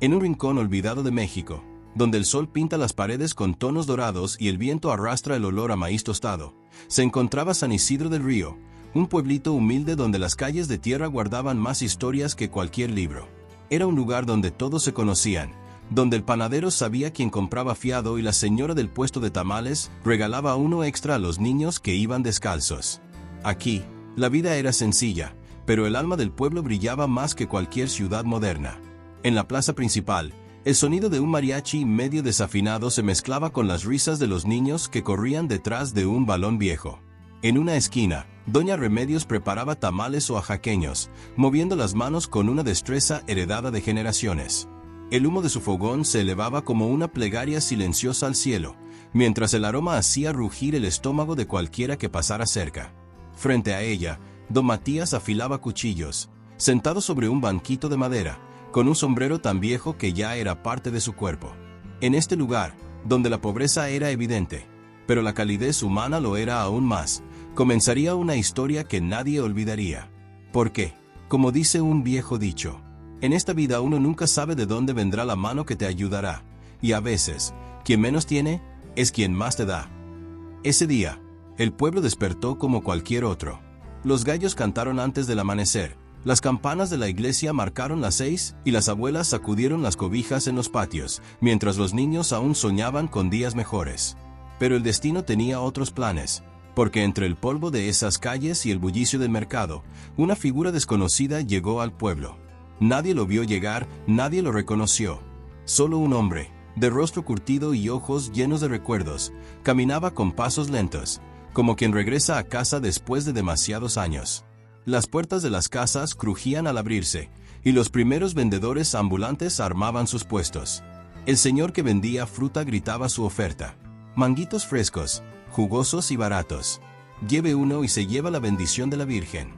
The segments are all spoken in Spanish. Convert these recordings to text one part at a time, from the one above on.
En un rincón olvidado de México, donde el sol pinta las paredes con tonos dorados y el viento arrastra el olor a maíz tostado, se encontraba San Isidro del Río, un pueblito humilde donde las calles de tierra guardaban más historias que cualquier libro. Era un lugar donde todos se conocían, donde el panadero sabía quién compraba fiado y la señora del puesto de tamales regalaba uno extra a los niños que iban descalzos. Aquí, la vida era sencilla, pero el alma del pueblo brillaba más que cualquier ciudad moderna. En la plaza principal, el sonido de un mariachi medio desafinado se mezclaba con las risas de los niños que corrían detrás de un balón viejo. En una esquina, Doña Remedios preparaba tamales oaxaqueños, moviendo las manos con una destreza heredada de generaciones. El humo de su fogón se elevaba como una plegaria silenciosa al cielo, mientras el aroma hacía rugir el estómago de cualquiera que pasara cerca. Frente a ella, don Matías afilaba cuchillos, sentado sobre un banquito de madera, con un sombrero tan viejo que ya era parte de su cuerpo. En este lugar, donde la pobreza era evidente, pero la calidez humana lo era aún más, comenzaría una historia que nadie olvidaría. Porque, como dice un viejo dicho, en esta vida uno nunca sabe de dónde vendrá la mano que te ayudará, y a veces, quien menos tiene, es quien más te da. Ese día, el pueblo despertó como cualquier otro. Los gallos cantaron antes del amanecer, las campanas de la iglesia marcaron las 6 y las abuelas sacudieron las cobijas en los patios, mientras los niños aún soñaban con días mejores. Pero el destino tenía otros planes, porque entre el polvo de esas calles y el bullicio del mercado, una figura desconocida llegó al pueblo. Nadie lo vio llegar, nadie lo reconoció. Solo un hombre, de rostro curtido y ojos llenos de recuerdos, caminaba con pasos lentos, como quien regresa a casa después de demasiados años. Las puertas de las casas crujían al abrirse, y los primeros vendedores ambulantes armaban sus puestos. El señor que vendía fruta gritaba su oferta. Manguitos frescos, jugosos y baratos. Lleve uno y se lleva la bendición de la Virgen.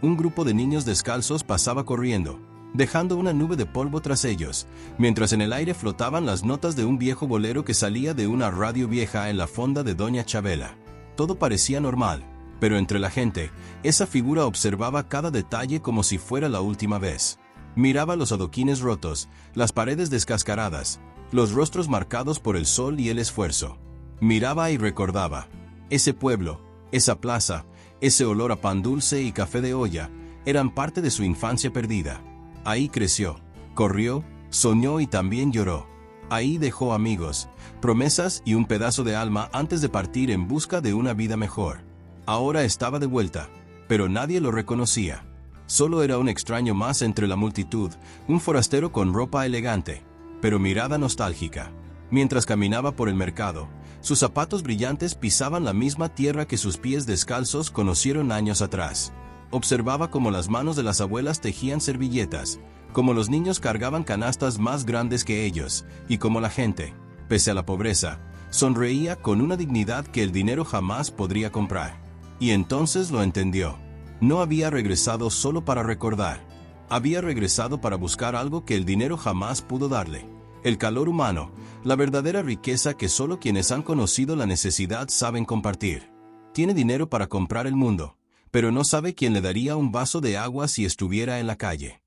Un grupo de niños descalzos pasaba corriendo, dejando una nube de polvo tras ellos, mientras en el aire flotaban las notas de un viejo bolero que salía de una radio vieja en la fonda de Doña Chabela. Todo parecía normal, pero entre la gente, esa figura observaba cada detalle como si fuera la última vez. Miraba los adoquines rotos, las paredes descascaradas, los rostros marcados por el sol y el esfuerzo. Miraba y recordaba. Ese pueblo, esa plaza, ese olor a pan dulce y café de olla, eran parte de su infancia perdida. Ahí creció, corrió, soñó y también lloró. Ahí dejó amigos, promesas y un pedazo de alma antes de partir en busca de una vida mejor. Ahora estaba de vuelta, pero nadie lo reconocía. Solo era un extraño más entre la multitud, un forastero con ropa elegante, pero mirada nostálgica. Mientras caminaba por el mercado, sus zapatos brillantes pisaban la misma tierra que sus pies descalzos conocieron años atrás. Observaba cómo las manos de las abuelas tejían servilletas, cómo los niños cargaban canastas más grandes que ellos, y cómo la gente, pese a la pobreza, sonreía con una dignidad que el dinero jamás podría comprar. Y entonces lo entendió. No había regresado solo para recordar. Había regresado para buscar algo que el dinero jamás pudo darle. El calor humano, la verdadera riqueza que solo quienes han conocido la necesidad saben compartir. Tiene dinero para comprar el mundo, pero no sabe quién le daría un vaso de agua si estuviera en la calle.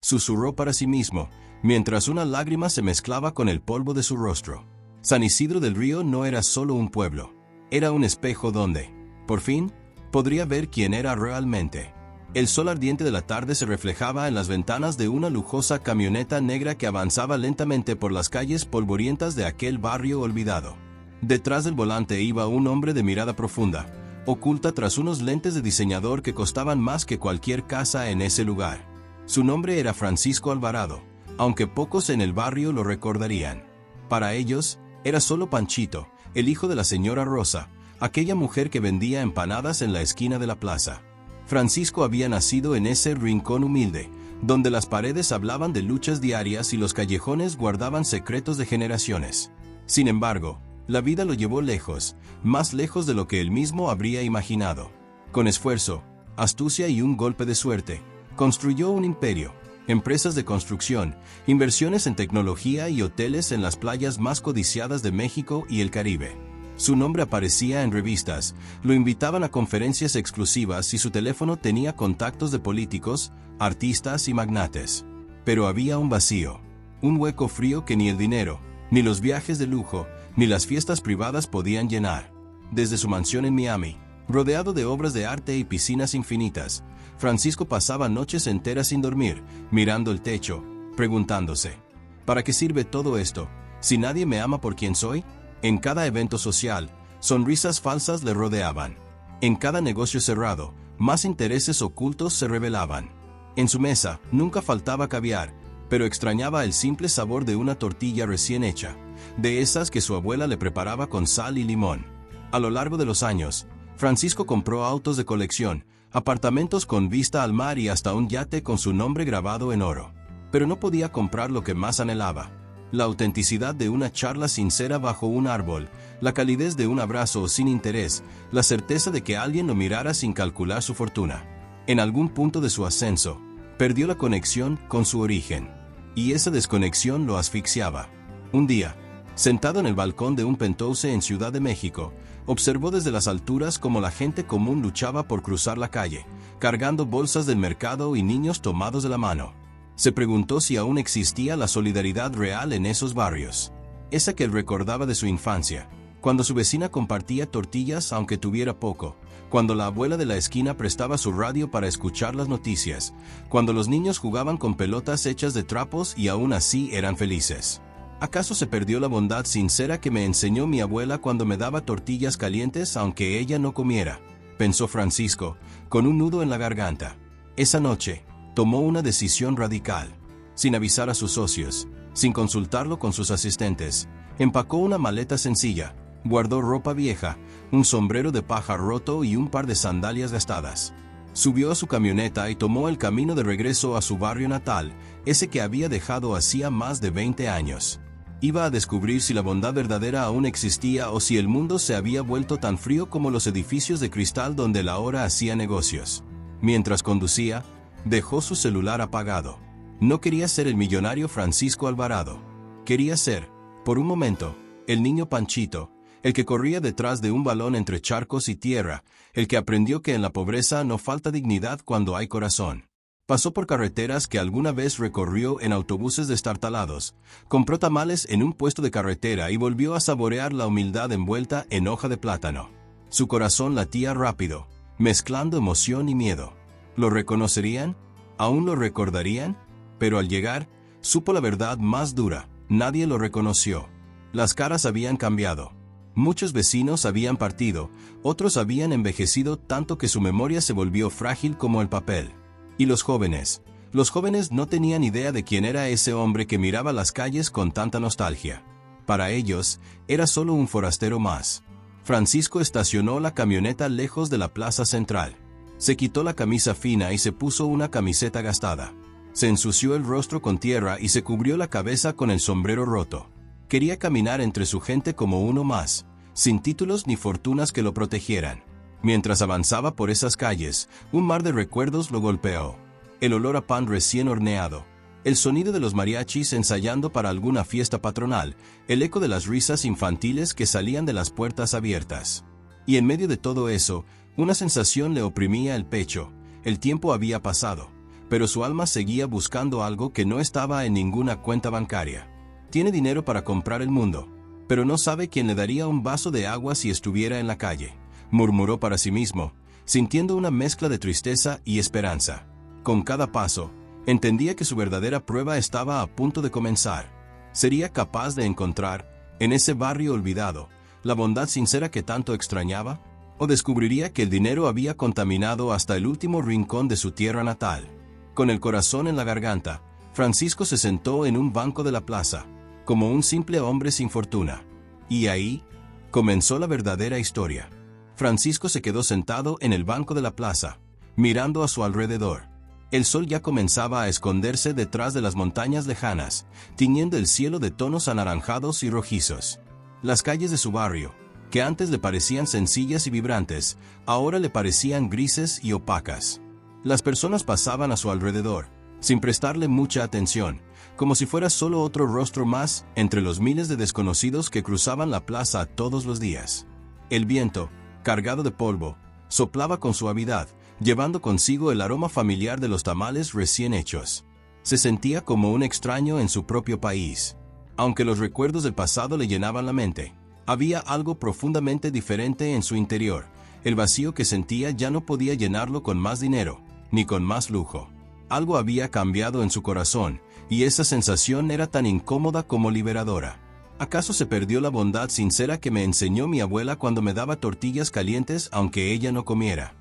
Susurró para sí mismo, mientras una lágrima se mezclaba con el polvo de su rostro. San Isidro del Río no era solo un pueblo, era un espejo donde, por fin, podría ver quién era realmente. El sol ardiente de la tarde se reflejaba en las ventanas de una lujosa camioneta negra que avanzaba lentamente por las calles polvorientas de aquel barrio olvidado. Detrás del volante iba un hombre de mirada profunda, oculta tras unos lentes de diseñador que costaban más que cualquier casa en ese lugar. Su nombre era Francisco Alvarado, aunque pocos en el barrio lo recordarían. Para ellos, era solo Panchito, el hijo de la señora Rosa, aquella mujer que vendía empanadas en la esquina de la plaza. Francisco había nacido en ese rincón humilde, donde las paredes hablaban de luchas diarias y los callejones guardaban secretos de generaciones. Sin embargo, la vida lo llevó lejos, más lejos de lo que él mismo habría imaginado. Con esfuerzo, astucia y un golpe de suerte, construyó un imperio, empresas de construcción, inversiones en tecnología y hoteles en las playas más codiciadas de México y el Caribe. Su nombre aparecía en revistas, lo invitaban a conferencias exclusivas y su teléfono tenía contactos de políticos, artistas y magnates. Pero había un vacío, un hueco frío que ni el dinero, ni los viajes de lujo, ni las fiestas privadas podían llenar. Desde su mansión en Miami, rodeado de obras de arte y piscinas infinitas, Francisco pasaba noches enteras sin dormir, mirando el techo, preguntándose, ¿para qué sirve todo esto, si nadie me ama por quien soy? En cada evento social, sonrisas falsas le rodeaban. En cada negocio cerrado, más intereses ocultos se revelaban. En su mesa, nunca faltaba caviar, pero extrañaba el simple sabor de una tortilla recién hecha, de esas que su abuela le preparaba con sal y limón. A lo largo de los años, Francisco compró autos de colección, apartamentos con vista al mar y hasta un yate con su nombre grabado en oro. Pero no podía comprar lo que más anhelaba: la autenticidad de una charla sincera bajo un árbol, la calidez de un abrazo sin interés, la certeza de que alguien lo mirara sin calcular su fortuna. En algún punto de su ascenso, perdió la conexión con su origen, y esa desconexión lo asfixiaba. Un día, sentado en el balcón de un penthouse en Ciudad de México, observó desde las alturas cómo la gente común luchaba por cruzar la calle, cargando bolsas del mercado y niños tomados de la mano. Se preguntó si aún existía la solidaridad real en esos barrios, esa que él recordaba de su infancia, cuando su vecina compartía tortillas aunque tuviera poco, cuando la abuela de la esquina prestaba su radio para escuchar las noticias, cuando los niños jugaban con pelotas hechas de trapos y aún así eran felices. ¿Acaso se perdió la bondad sincera que me enseñó mi abuela cuando me daba tortillas calientes aunque ella no comiera?, pensó Francisco, con un nudo en la garganta. Esa noche, tomó una decisión radical. Sin avisar a sus socios, sin consultarlo con sus asistentes, empacó una maleta sencilla, guardó ropa vieja, un sombrero de paja roto y un par de sandalias gastadas. Subió a su camioneta y tomó el camino de regreso a su barrio natal, ese que había dejado hacía más de 20 años. Iba a descubrir si la bondad verdadera aún existía o si el mundo se había vuelto tan frío como los edificios de cristal donde la hora hacía negocios. Mientras conducía, dejó su celular apagado. No quería ser el millonario Francisco Alvarado. Quería ser, por un momento, el niño Panchito, el que corría detrás de un balón entre charcos y tierra, el que aprendió que en la pobreza no falta dignidad cuando hay corazón. Pasó por carreteras que alguna vez recorrió en autobuses destartalados, compró tamales en un puesto de carretera y volvió a saborear la humildad envuelta en hoja de plátano. Su corazón latía rápido, mezclando emoción y miedo. ¿Lo reconocerían? ¿Aún lo recordarían? Pero al llegar, supo la verdad más dura: nadie lo reconoció. Las caras habían cambiado. Muchos vecinos habían partido, otros habían envejecido tanto que su memoria se volvió frágil como el papel. ¿Y los jóvenes? Los jóvenes no tenían idea de quién era ese hombre que miraba las calles con tanta nostalgia. Para ellos, era solo un forastero más. Francisco estacionó la camioneta lejos de la plaza central. Se quitó la camisa fina y se puso una camiseta gastada. Se ensució el rostro con tierra y se cubrió la cabeza con el sombrero roto. Quería caminar entre su gente como uno más, sin títulos ni fortunas que lo protegieran. Mientras avanzaba por esas calles, un mar de recuerdos lo golpeó. El olor a pan recién horneado, el sonido de los mariachis ensayando para alguna fiesta patronal, el eco de las risas infantiles que salían de las puertas abiertas. Y en medio de todo eso, una sensación le oprimía el pecho. El tiempo había pasado, pero su alma seguía buscando algo que no estaba en ninguna cuenta bancaria. Tiene dinero para comprar el mundo, pero no sabe quién le daría un vaso de agua si estuviera en la calle, murmuró para sí mismo, sintiendo una mezcla de tristeza y esperanza. Con cada paso, entendía que su verdadera prueba estaba a punto de comenzar. ¿Sería capaz de encontrar, en ese barrio olvidado, la bondad sincera que tanto extrañaba? ¿O descubriría que el dinero había contaminado hasta el último rincón de su tierra natal? Con el corazón en la garganta, Francisco se sentó en un banco de la plaza, como un simple hombre sin fortuna. Y ahí comenzó la verdadera historia. Francisco se quedó sentado en el banco de la plaza, mirando a su alrededor. El sol ya comenzaba a esconderse detrás de las montañas lejanas, tiñendo el cielo de tonos anaranjados y rojizos. Las calles de su barrio, que antes le parecían sencillas y vibrantes, ahora le parecían grises y opacas. Las personas pasaban a su alrededor, sin prestarle mucha atención, como si fuera solo otro rostro más entre los miles de desconocidos que cruzaban la plaza todos los días. El viento, cargado de polvo, soplaba con suavidad, llevando consigo el aroma familiar de los tamales recién hechos. Se sentía como un extraño en su propio país. Aunque los recuerdos del pasado le llenaban la mente, había algo profundamente diferente en su interior. El vacío que sentía ya no podía llenarlo con más dinero, ni con más lujo. Algo había cambiado en su corazón, y esa sensación era tan incómoda como liberadora. ¿Acaso se perdió la bondad sincera que me enseñó mi abuela cuando me daba tortillas calientes aunque ella no comiera?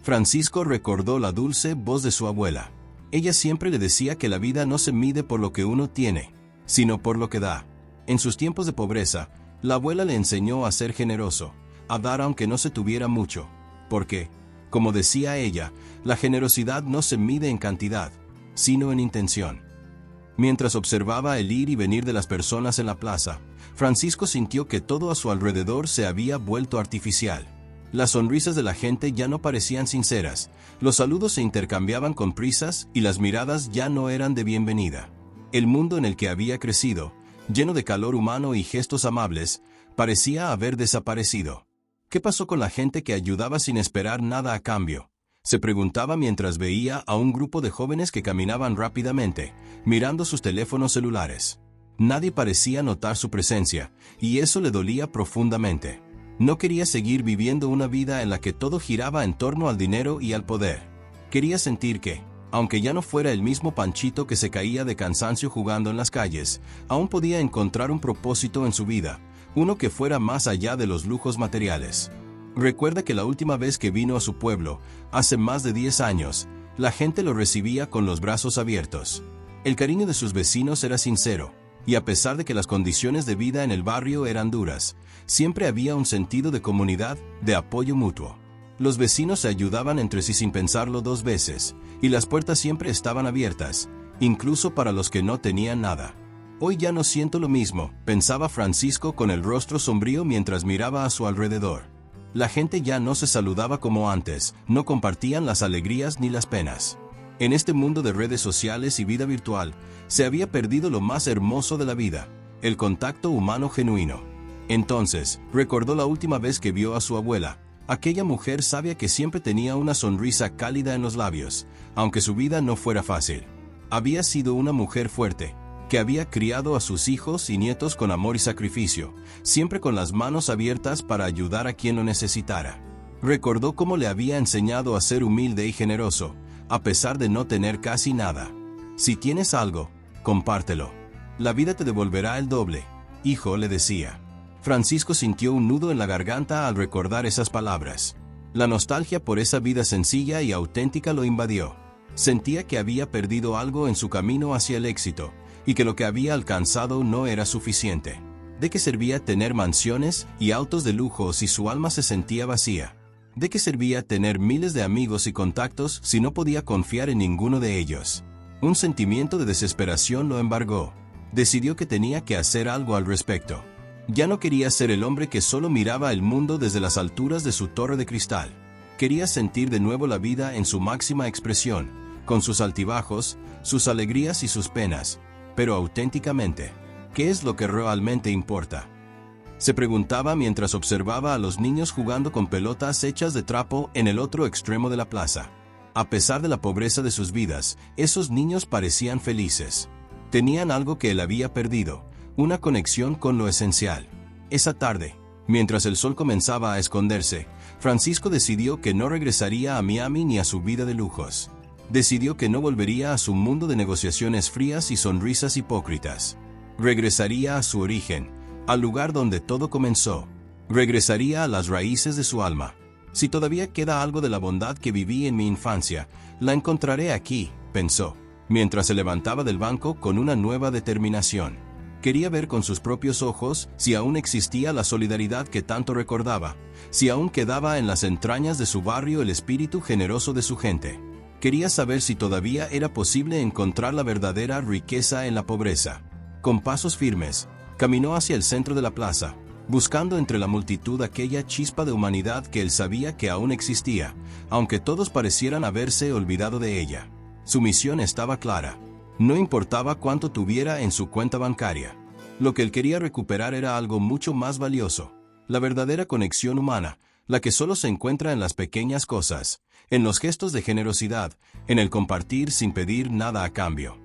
Francisco recordó la dulce voz de su abuela. Ella siempre le decía que la vida no se mide por lo que uno tiene, sino por lo que da. En sus tiempos de pobreza, la abuela le enseñó a ser generoso, a dar aunque no se tuviera mucho, porque, como decía ella, la generosidad no se mide en cantidad, sino en intención. Mientras observaba el ir y venir de las personas en la plaza, Francisco sintió que todo a su alrededor se había vuelto artificial. Las sonrisas de la gente ya no parecían sinceras, los saludos se intercambiaban con prisas y las miradas ya no eran de bienvenida. El mundo en el que había crecido, lleno de calor humano y gestos amables, parecía haber desaparecido. ¿Qué pasó con la gente que ayudaba sin esperar nada a cambio? Se preguntaba mientras veía a un grupo de jóvenes que caminaban rápidamente, mirando sus teléfonos celulares. Nadie parecía notar su presencia, y eso le dolía profundamente. No quería seguir viviendo una vida en la que todo giraba en torno al dinero y al poder. Quería sentir que, aunque ya no fuera el mismo Panchito que se caía de cansancio jugando en las calles, aún podía encontrar un propósito en su vida, uno que fuera más allá de los lujos materiales. Recuerda que la última vez que vino a su pueblo, hace más de 10 años, la gente lo recibía con los brazos abiertos. El cariño de sus vecinos era sincero, y a pesar de que las condiciones de vida en el barrio eran duras, siempre había un sentido de comunidad, de apoyo mutuo. Los vecinos se ayudaban entre sí sin pensarlo 2 veces, y las puertas siempre estaban abiertas, incluso para los que no tenían nada. Hoy ya no siento lo mismo, pensaba Francisco con el rostro sombrío mientras miraba a su alrededor. La gente ya no se saludaba como antes, no compartían las alegrías ni las penas. En este mundo de redes sociales y vida virtual, se había perdido lo más hermoso de la vida, el contacto humano genuino. Entonces, recordó la última vez que vio a su abuela, aquella mujer sabia que siempre tenía una sonrisa cálida en los labios, aunque su vida no fuera fácil. Había sido una mujer fuerte, que había criado a sus hijos y nietos con amor y sacrificio, siempre con las manos abiertas para ayudar a quien lo necesitara. Recordó cómo le había enseñado a ser humilde y generoso, a pesar de no tener casi nada. Si tienes algo, compártelo. La vida te devolverá el doble, hijo, le decía. Francisco sintió un nudo en la garganta al recordar esas palabras. La nostalgia por esa vida sencilla y auténtica lo invadió. Sentía que había perdido algo en su camino hacia el éxito, y que lo que había alcanzado no era suficiente. ¿De qué servía tener mansiones y autos de lujo si su alma se sentía vacía? ¿De qué servía tener miles de amigos y contactos si no podía confiar en ninguno de ellos? Un sentimiento de desesperación lo embargó. Decidió que tenía que hacer algo al respecto. Ya no quería ser el hombre que solo miraba el mundo desde las alturas de su torre de cristal. Quería sentir de nuevo la vida en su máxima expresión, con sus altibajos, sus alegrías y sus penas, pero auténticamente. ¿Qué es lo que realmente importa? Se preguntaba mientras observaba a los niños jugando con pelotas hechas de trapo en el otro extremo de la plaza. A pesar de la pobreza de sus vidas, esos niños parecían felices. Tenían algo que él había perdido, una conexión con lo esencial. Esa tarde, mientras el sol comenzaba a esconderse, Francisco decidió que no regresaría a Miami ni a su vida de lujos. Decidió que no volvería a su mundo de negociaciones frías y sonrisas hipócritas. Regresaría a su origen, al lugar donde todo comenzó. Regresaría a las raíces de su alma. Si todavía queda algo de la bondad que viví en mi infancia, la encontraré aquí, pensó, mientras se levantaba del banco con una nueva determinación. Quería ver con sus propios ojos si aún existía la solidaridad que tanto recordaba, si aún quedaba en las entrañas de su barrio el espíritu generoso de su gente. Quería saber si todavía era posible encontrar la verdadera riqueza en la pobreza. Con pasos firmes, caminó hacia el centro de la plaza, buscando entre la multitud aquella chispa de humanidad que él sabía que aún existía, aunque todos parecieran haberse olvidado de ella. Su misión estaba clara. No importaba cuánto tuviera en su cuenta bancaria. Lo que él quería recuperar era algo mucho más valioso: la verdadera conexión humana, la que solo se encuentra en las pequeñas cosas, en los gestos de generosidad, en el compartir sin pedir nada a cambio.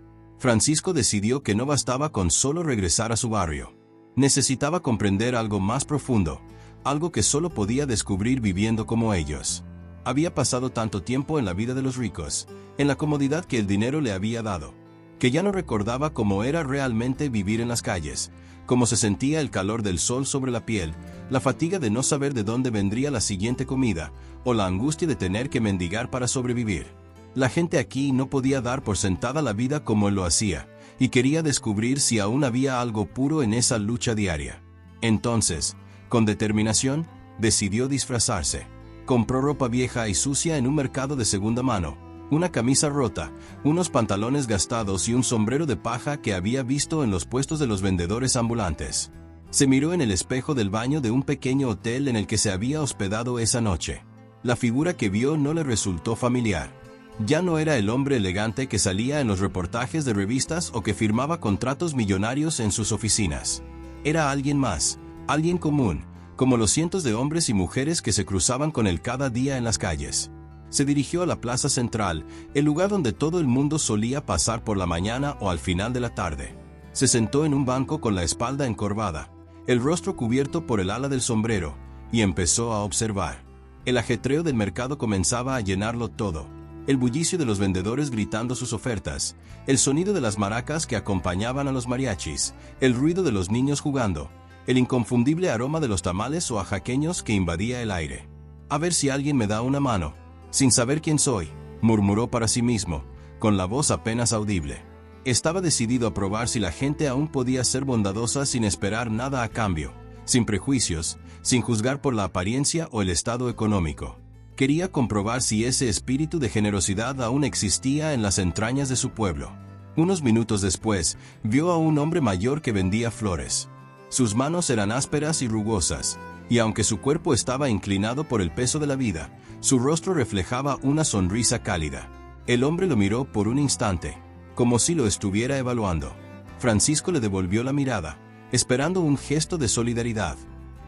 Francisco decidió que no bastaba con solo regresar a su barrio. Necesitaba comprender algo más profundo, algo que solo podía descubrir viviendo como ellos. Había pasado tanto tiempo en la vida de los ricos, en la comodidad que el dinero le había dado, que ya no recordaba cómo era realmente vivir en las calles, cómo se sentía el calor del sol sobre la piel, la fatiga de no saber de dónde vendría la siguiente comida, o la angustia de tener que mendigar para sobrevivir. La gente aquí no podía dar por sentada la vida como él lo hacía, y quería descubrir si aún había algo puro en esa lucha diaria. Entonces, con determinación, decidió disfrazarse. Compró ropa vieja y sucia en un mercado de segunda mano, una camisa rota, unos pantalones gastados y un sombrero de paja que había visto en los puestos de los vendedores ambulantes. Se miró en el espejo del baño de un pequeño hotel en el que se había hospedado esa noche. La figura que vio no le resultó familiar. Ya no era el hombre elegante que salía en los reportajes de revistas o que firmaba contratos millonarios en sus oficinas. Era alguien más, alguien común, como los cientos de hombres y mujeres que se cruzaban con él cada día en las calles. Se dirigió a la plaza central, el lugar donde todo el mundo solía pasar por la mañana o al final de la tarde. Se sentó en un banco con la espalda encorvada, el rostro cubierto por el ala del sombrero, y empezó a observar. El ajetreo del mercado comenzaba a llenarlo todo. El bullicio de los vendedores gritando sus ofertas, el sonido de las maracas que acompañaban a los mariachis, el ruido de los niños jugando, el inconfundible aroma de los tamales oaxaqueños que invadía el aire. A ver si alguien me da una mano. Sin saber quién soy, murmuró para sí mismo, con la voz apenas audible. Estaba decidido a probar si la gente aún podía ser bondadosa sin esperar nada a cambio, sin prejuicios, sin juzgar por la apariencia o el estado económico. Quería comprobar si ese espíritu de generosidad aún existía en las entrañas de su pueblo. Unos minutos después, vio a un hombre mayor que vendía flores. Sus manos eran ásperas y rugosas, y aunque su cuerpo estaba inclinado por el peso de la vida, su rostro reflejaba una sonrisa cálida. El hombre lo miró por un instante, como si lo estuviera evaluando. Francisco le devolvió la mirada, esperando un gesto de solidaridad.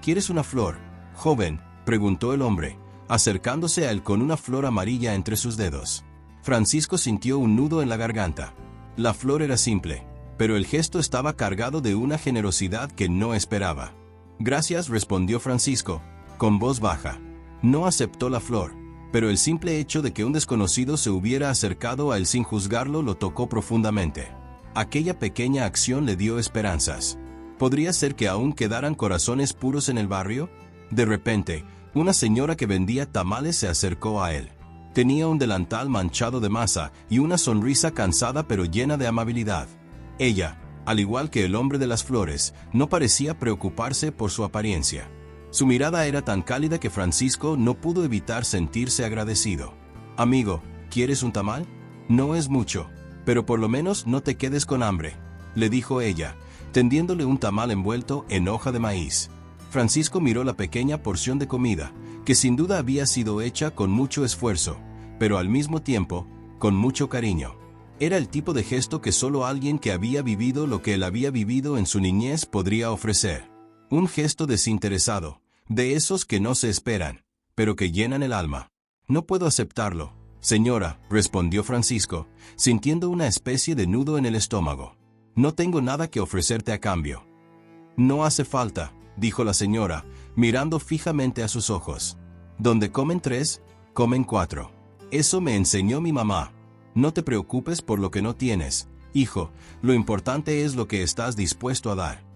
¿Quieres una flor, joven?, preguntó el hombre, acercándose a él con una flor amarilla entre sus dedos. Francisco sintió un nudo en la garganta. La flor era simple, pero el gesto estaba cargado de una generosidad que no esperaba. Gracias, respondió Francisco, con voz baja. No aceptó la flor, pero el simple hecho de que un desconocido se hubiera acercado a él sin juzgarlo lo tocó profundamente. Aquella pequeña acción le dio esperanzas. ¿Podría ser que aún quedaran corazones puros en el barrio? De repente, una señora que vendía tamales se acercó a él. Tenía un delantal manchado de masa y una sonrisa cansada pero llena de amabilidad. Ella, al igual que el hombre de las flores, no parecía preocuparse por su apariencia. Su mirada era tan cálida que Francisco no pudo evitar sentirse agradecido. «Amigo, ¿quieres un tamal? No es mucho, pero por lo menos no te quedes con hambre», le dijo ella, tendiéndole un tamal envuelto en hoja de maíz. Francisco miró la pequeña porción de comida, que sin duda había sido hecha con mucho esfuerzo, pero al mismo tiempo, con mucho cariño. Era el tipo de gesto que solo alguien que había vivido lo que él había vivido en su niñez podría ofrecer. Un gesto desinteresado, de esos que no se esperan, pero que llenan el alma. «No puedo aceptarlo, señora», respondió Francisco, sintiendo una especie de nudo en el estómago. «No tengo nada que ofrecerte a cambio». «No hace falta», dijo la señora, mirando fijamente a sus ojos. «Donde comen 3, comen 4. Eso me enseñó mi mamá. No te preocupes por lo que no tienes, hijo, lo importante es lo que estás dispuesto a dar».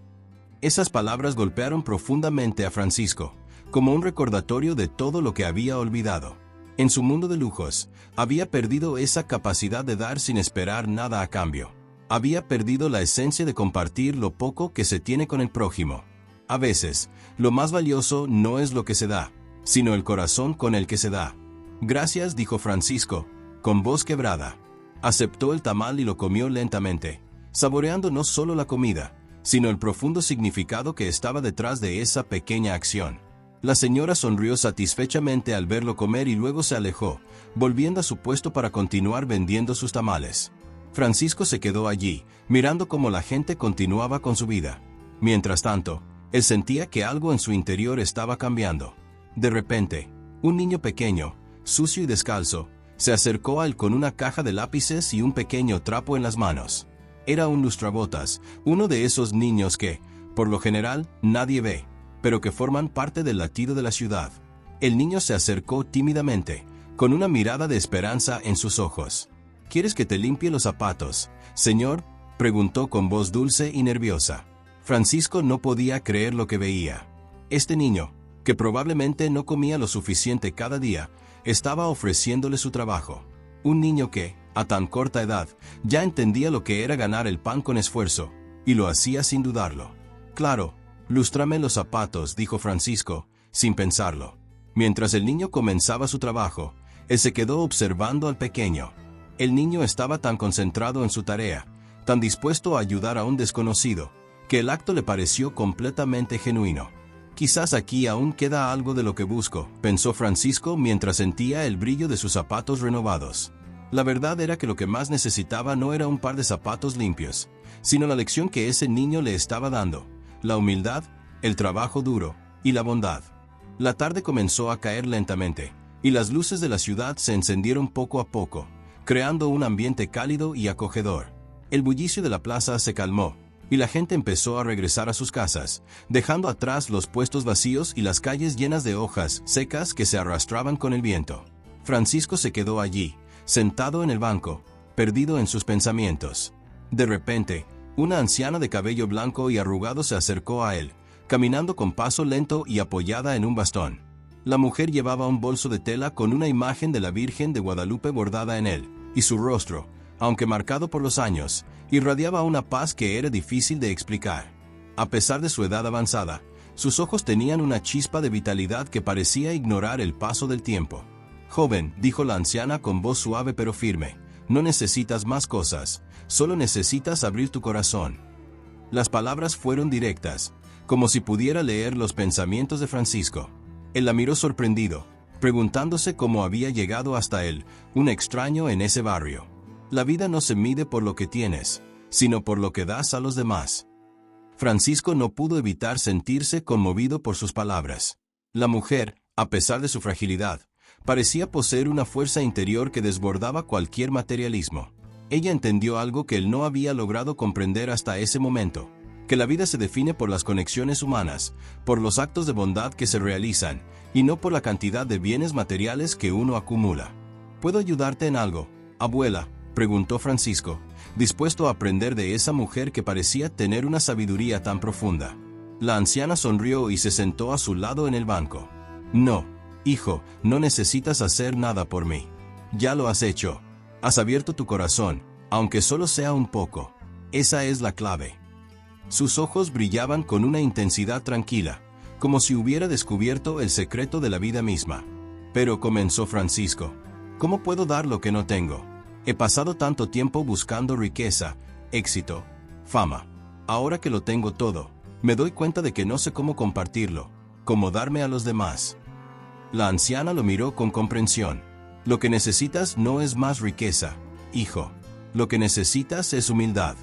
Esas palabras golpearon profundamente a Francisco, como un recordatorio de todo lo que había olvidado. En su mundo de lujos, había perdido esa capacidad de dar sin esperar nada a cambio. Había perdido la esencia de compartir lo poco que se tiene con el prójimo. A veces, lo más valioso no es lo que se da, sino el corazón con el que se da. «Gracias», dijo Francisco, con voz quebrada. Aceptó el tamal y lo comió lentamente, saboreando no solo la comida, sino el profundo significado que estaba detrás de esa pequeña acción. La señora sonrió satisfechamente al verlo comer y luego se alejó, volviendo a su puesto para continuar vendiendo sus tamales. Francisco se quedó allí, mirando cómo la gente continuaba con su vida. Mientras tanto, él sentía que algo en su interior estaba cambiando. De repente, un niño pequeño, sucio y descalzo, se acercó a él con una caja de lápices y un pequeño trapo en las manos. Era un lustrabotas, uno de esos niños que, por lo general, nadie ve, pero que forman parte del latido de la ciudad. El niño se acercó tímidamente, con una mirada de esperanza en sus ojos. ¿Quieres que te limpie los zapatos, señor?, preguntó con voz dulce y nerviosa. Francisco no podía creer lo que veía. Este niño, que probablemente no comía lo suficiente cada día, estaba ofreciéndole su trabajo. Un niño que, a tan corta edad, ya entendía lo que era ganar el pan con esfuerzo, y lo hacía sin dudarlo. Claro, lústrame los zapatos, dijo Francisco, sin pensarlo. Mientras el niño comenzaba su trabajo, él se quedó observando al pequeño. El niño estaba tan concentrado en su tarea, tan dispuesto a ayudar a un desconocido, que el acto le pareció completamente genuino. Quizás aquí aún queda algo de lo que busco, pensó Francisco mientras sentía el brillo de sus zapatos renovados. La verdad era que lo que más necesitaba no era un par de zapatos limpios, sino la lección que ese niño le estaba dando: la humildad, el trabajo duro y la bondad. La tarde comenzó a caer lentamente, y las luces de la ciudad se encendieron poco a poco, creando un ambiente cálido y acogedor. El bullicio de la plaza se calmó, y la gente empezó a regresar a sus casas, dejando atrás los puestos vacíos y las calles llenas de hojas secas que se arrastraban con el viento. Francisco se quedó allí, sentado en el banco, perdido en sus pensamientos. De repente, una anciana de cabello blanco y arrugado se acercó a él, caminando con paso lento y apoyada en un bastón. La mujer llevaba un bolso de tela con una imagen de la Virgen de Guadalupe bordada en él, y su rostro, aunque marcado por los años, irradiaba una paz que era difícil de explicar. A pesar de su edad avanzada, sus ojos tenían una chispa de vitalidad que parecía ignorar el paso del tiempo. «Joven», dijo la anciana con voz suave pero firme, «no necesitas más cosas, solo necesitas abrir tu corazón». Las palabras fueron directas, como si pudiera leer los pensamientos de Francisco. Él la miró sorprendido, preguntándose cómo había llegado hasta él, un extraño en ese barrio. La vida no se mide por lo que tienes, sino por lo que das a los demás. Francisco no pudo evitar sentirse conmovido por sus palabras. La mujer, a pesar de su fragilidad, parecía poseer una fuerza interior que desbordaba cualquier materialismo. Ella entendió algo que él no había logrado comprender hasta ese momento: que la vida se define por las conexiones humanas, por los actos de bondad que se realizan, y no por la cantidad de bienes materiales que uno acumula. ¿Puedo ayudarte en algo, abuela?, preguntó Francisco, dispuesto a aprender de esa mujer que parecía tener una sabiduría tan profunda. La anciana sonrió y se sentó a su lado en el banco. «No, hijo, no necesitas hacer nada por mí. Ya lo has hecho. Has abierto tu corazón, aunque solo sea un poco. Esa es la clave». Sus ojos brillaban con una intensidad tranquila, como si hubiera descubierto el secreto de la vida misma. «Pero», comenzó Francisco, «¿cómo puedo dar lo que no tengo? He pasado tanto tiempo buscando riqueza, éxito, fama. Ahora que lo tengo todo, me doy cuenta de que no sé cómo compartirlo, cómo darme a los demás». La anciana lo miró con comprensión. «Lo que necesitas no es más riqueza, hijo. Lo que necesitas es humildad.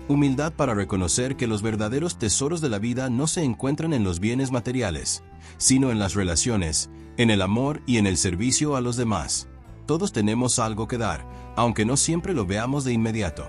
Humildad para reconocer que los verdaderos tesoros de la vida no se encuentran en los bienes materiales, sino en las relaciones, en el amor y en el servicio a los demás. Todos tenemos algo que dar, aunque no siempre lo veamos de inmediato».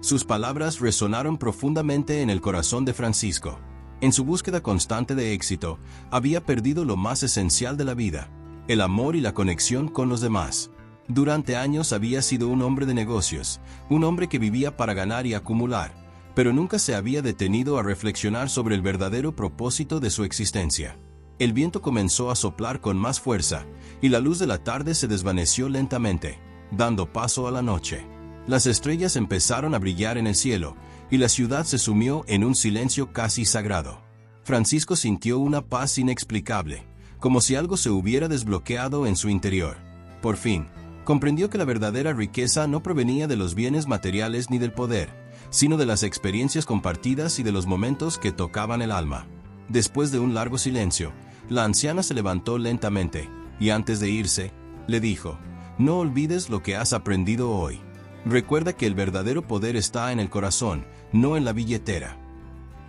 Sus palabras resonaron profundamente en el corazón de Francisco. En su búsqueda constante de éxito, había perdido lo más esencial de la vida: el amor y la conexión con los demás. Durante años había sido un hombre de negocios, un hombre que vivía para ganar y acumular, pero nunca se había detenido a reflexionar sobre el verdadero propósito de su existencia. El viento comenzó a soplar con más fuerza, y la luz de la tarde se desvaneció lentamente, dando paso a la noche. Las estrellas empezaron a brillar en el cielo, y la ciudad se sumió en un silencio casi sagrado. Francisco sintió una paz inexplicable, como si algo se hubiera desbloqueado en su interior. Por fin, comprendió que la verdadera riqueza no provenía de los bienes materiales ni del poder, sino de las experiencias compartidas y de los momentos que tocaban el alma. Después de un largo silencio, la anciana se levantó lentamente, y antes de irse, le dijo: «No olvides lo que has aprendido hoy. Recuerda que el verdadero poder está en el corazón, no en la billetera».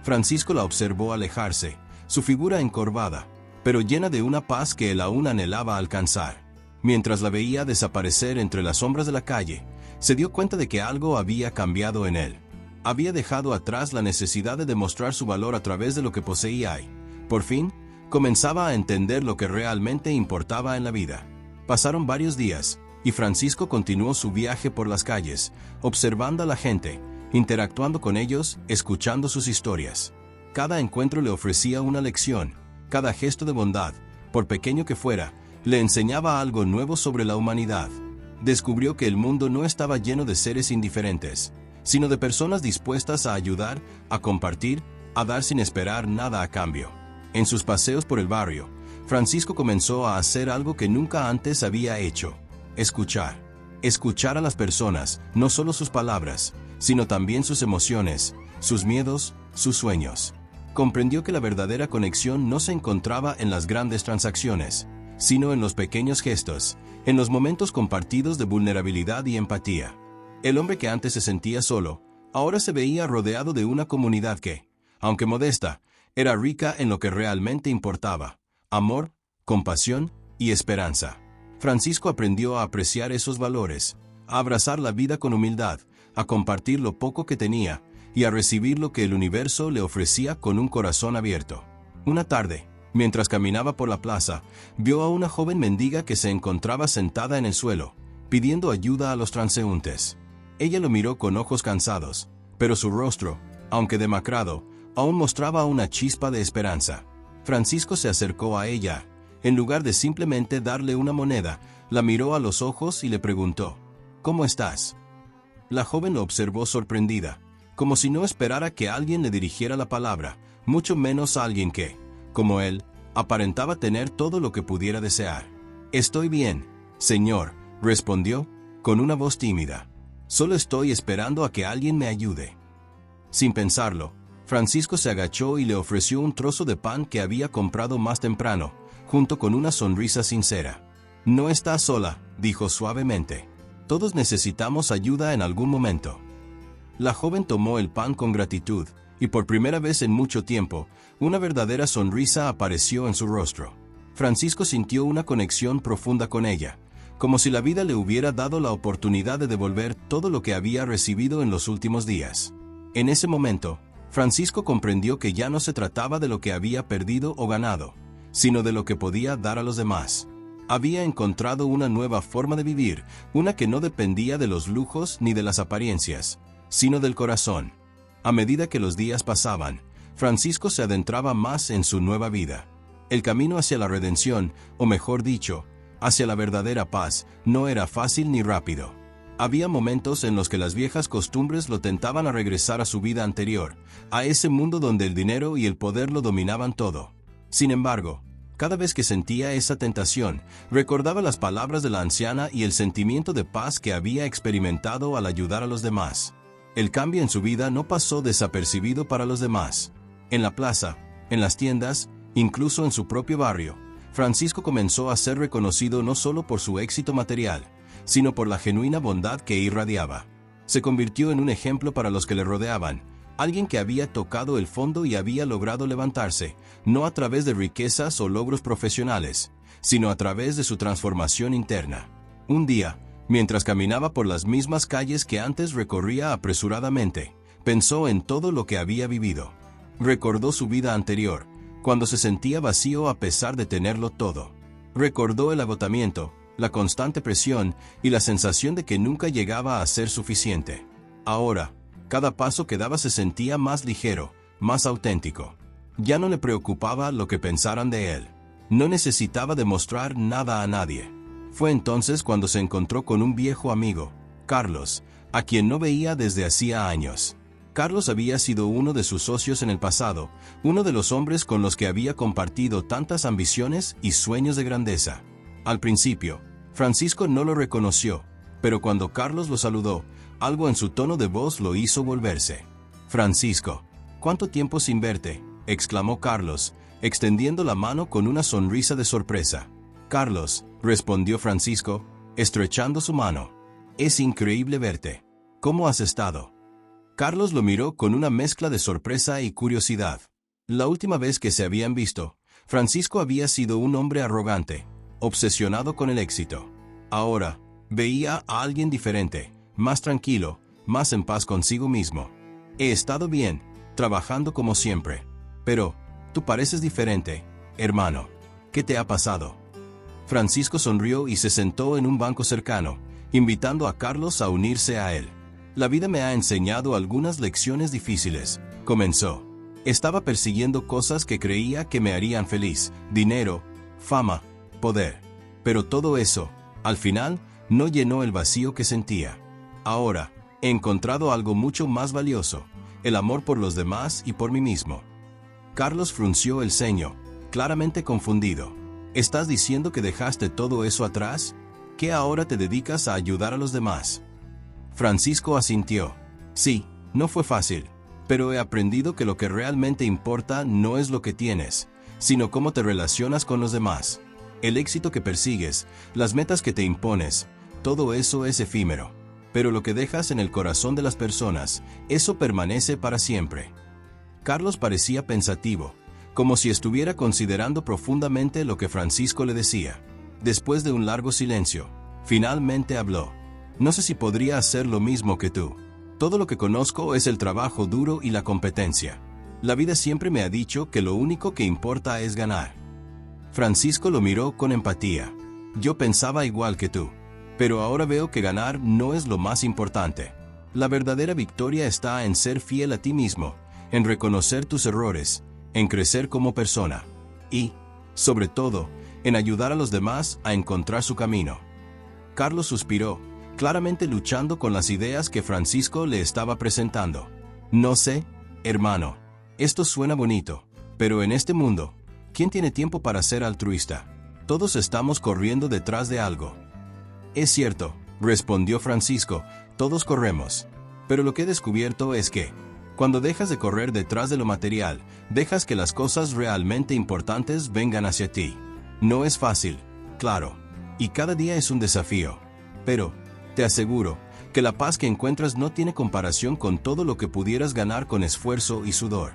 Francisco la observó alejarse, su figura encorvada, pero llena de una paz que él aún anhelaba alcanzar. Mientras la veía desaparecer entre las sombras de la calle, se dio cuenta de que algo había cambiado en él. Había dejado atrás la necesidad de demostrar su valor a través de lo que poseía y, por fin, comenzaba a entender lo que realmente importaba en la vida. Pasaron varios días, y Francisco continuó su viaje por las calles, observando a la gente, interactuando con ellos, escuchando sus historias. Cada encuentro le ofrecía una lección, cada gesto de bondad, por pequeño que fuera, le enseñaba algo nuevo sobre la humanidad. Descubrió que el mundo no estaba lleno de seres indiferentes, sino de personas dispuestas a ayudar, a compartir, a dar sin esperar nada a cambio. En sus paseos por el barrio, Francisco comenzó a hacer algo que nunca antes había hecho: escuchar. Escuchar a las personas, no solo sus palabras, sino también sus emociones, sus miedos, sus sueños. Comprendió que la verdadera conexión no se encontraba en las grandes transacciones, sino en los pequeños gestos, en los momentos compartidos de vulnerabilidad y empatía. El hombre que antes se sentía solo, ahora se veía rodeado de una comunidad que, aunque modesta, era rica en lo que realmente importaba: amor, compasión y esperanza. Francisco aprendió a apreciar esos valores, a abrazar la vida con humildad, a compartir lo poco que tenía y a recibir lo que el universo le ofrecía con un corazón abierto. Una tarde, mientras caminaba por la plaza, vio a una joven mendiga que se encontraba sentada en el suelo, pidiendo ayuda a los transeúntes. Ella lo miró con ojos cansados, pero su rostro, aunque demacrado, aún mostraba una chispa de esperanza. Francisco se acercó a ella. En lugar de simplemente darle una moneda, la miró a los ojos y le preguntó: ¿Cómo estás? La joven lo observó sorprendida, como si no esperara que alguien le dirigiera la palabra, mucho menos a alguien que, como él, aparentaba tener todo lo que pudiera desear. «Estoy bien, señor», respondió, con una voz tímida. «Solo estoy esperando a que alguien me ayude». Sin pensarlo, Francisco se agachó y le ofreció un trozo de pan que había comprado más temprano, junto con una sonrisa sincera. «No estás sola», dijo suavemente. «Todos necesitamos ayuda en algún momento». La joven tomó el pan con gratitud, y por primera vez en mucho tiempo, una verdadera sonrisa apareció en su rostro. Francisco sintió una conexión profunda con ella, como si la vida le hubiera dado la oportunidad de devolver todo lo que había recibido en los últimos días. En ese momento, Francisco comprendió que ya no se trataba de lo que había perdido o ganado, sino de lo que podía dar a los demás. Había encontrado una nueva forma de vivir, una que no dependía de los lujos ni de las apariencias, sino del corazón. A medida que los días pasaban, Francisco se adentraba más en su nueva vida. El camino hacia la redención, o mejor dicho, hacia la verdadera paz, no era fácil ni rápido. Había momentos en los que las viejas costumbres lo tentaban a regresar a su vida anterior, a ese mundo donde el dinero y el poder lo dominaban todo. Sin embargo, cada vez que sentía esa tentación, recordaba las palabras de la anciana y el sentimiento de paz que había experimentado al ayudar a los demás. El cambio en su vida no pasó desapercibido para los demás. En la plaza, en las tiendas, incluso en su propio barrio, Francisco comenzó a ser reconocido no solo por su éxito material, sino por la genuina bondad que irradiaba. Se convirtió en un ejemplo para los que le rodeaban, alguien que había tocado el fondo y había logrado levantarse, no a través de riquezas o logros profesionales, sino a través de su transformación interna. Un día, mientras caminaba por las mismas calles que antes recorría apresuradamente, pensó en todo lo que había vivido. Recordó su vida anterior, cuando se sentía vacío a pesar de tenerlo todo. Recordó el agotamiento, la constante presión y la sensación de que nunca llegaba a ser suficiente. Ahora, cada paso que daba se sentía más ligero, más auténtico. Ya no le preocupaba lo que pensaran de él. No necesitaba demostrar nada a nadie. Fue entonces cuando se encontró con un viejo amigo, Carlos, a quien no veía desde hacía años. Carlos había sido uno de sus socios en el pasado, uno de los hombres con los que había compartido tantas ambiciones y sueños de grandeza. Al principio, Francisco no lo reconoció, pero cuando Carlos lo saludó, algo en su tono de voz lo hizo volverse. «Francisco, ¿cuánto tiempo sin verte?», exclamó Carlos, extendiendo la mano con una sonrisa de sorpresa. «Carlos», respondió Francisco, estrechando su mano. «Es increíble verte. ¿Cómo has estado?». Carlos lo miró con una mezcla de sorpresa y curiosidad. La última vez que se habían visto, Francisco había sido un hombre arrogante, obsesionado con el éxito. Ahora, veía a alguien diferente, más tranquilo, más en paz consigo mismo. He estado bien, trabajando como siempre. Pero, tú pareces diferente, hermano. ¿Qué te ha pasado? Francisco sonrió y se sentó en un banco cercano, invitando a Carlos a unirse a él. La vida me ha enseñado algunas lecciones difíciles, comenzó. Estaba persiguiendo cosas que creía que me harían feliz, dinero, fama, poder. Pero todo eso, al final, no llenó el vacío que sentía. Ahora, he encontrado algo mucho más valioso, el amor por los demás y por mí mismo. Carlos frunció el ceño, claramente confundido. ¿Estás diciendo que dejaste todo eso atrás? ¿Que ahora te dedicas a ayudar a los demás? Francisco asintió. Sí, no fue fácil, pero he aprendido que lo que realmente importa no es lo que tienes, sino cómo te relacionas con los demás. El éxito que persigues, las metas que te impones, todo eso es efímero. Pero lo que dejas en el corazón de las personas, eso permanece para siempre. Carlos parecía pensativo, como si estuviera considerando profundamente lo que Francisco le decía. Después de un largo silencio, finalmente habló. No sé si podría hacer lo mismo que tú. Todo lo que conozco es el trabajo duro y la competencia. La vida siempre me ha dicho que lo único que importa es ganar. Francisco lo miró con empatía. Yo pensaba igual que tú. Pero ahora veo que ganar no es lo más importante. La verdadera victoria está en ser fiel a ti mismo, en reconocer tus errores, en crecer como persona y, sobre todo, en ayudar a los demás a encontrar su camino. Carlos suspiró, claramente luchando con las ideas que Francisco le estaba presentando. No sé, hermano, esto suena bonito, pero en este mundo, ¿quién tiene tiempo para ser altruista? Todos estamos corriendo detrás de algo. Es cierto, respondió Francisco, todos corremos. Pero lo que he descubierto es que, cuando dejas de correr detrás de lo material, dejas que las cosas realmente importantes vengan hacia ti. No es fácil, claro, y cada día es un desafío. Pero, te aseguro, que la paz que encuentras no tiene comparación con todo lo que pudieras ganar con esfuerzo y sudor.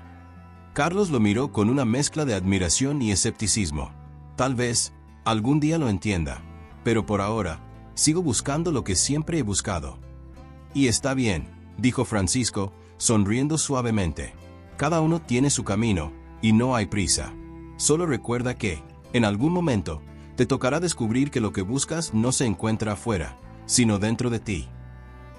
Carlos lo miró con una mezcla de admiración y escepticismo. Tal vez, algún día lo entienda, pero por ahora, sigo buscando lo que siempre he buscado. Y está bien, dijo Francisco, sonriendo suavemente. Cada uno tiene su camino, y no hay prisa. Solo recuerda que, en algún momento, te tocará descubrir que lo que buscas no se encuentra afuera, sino dentro de ti.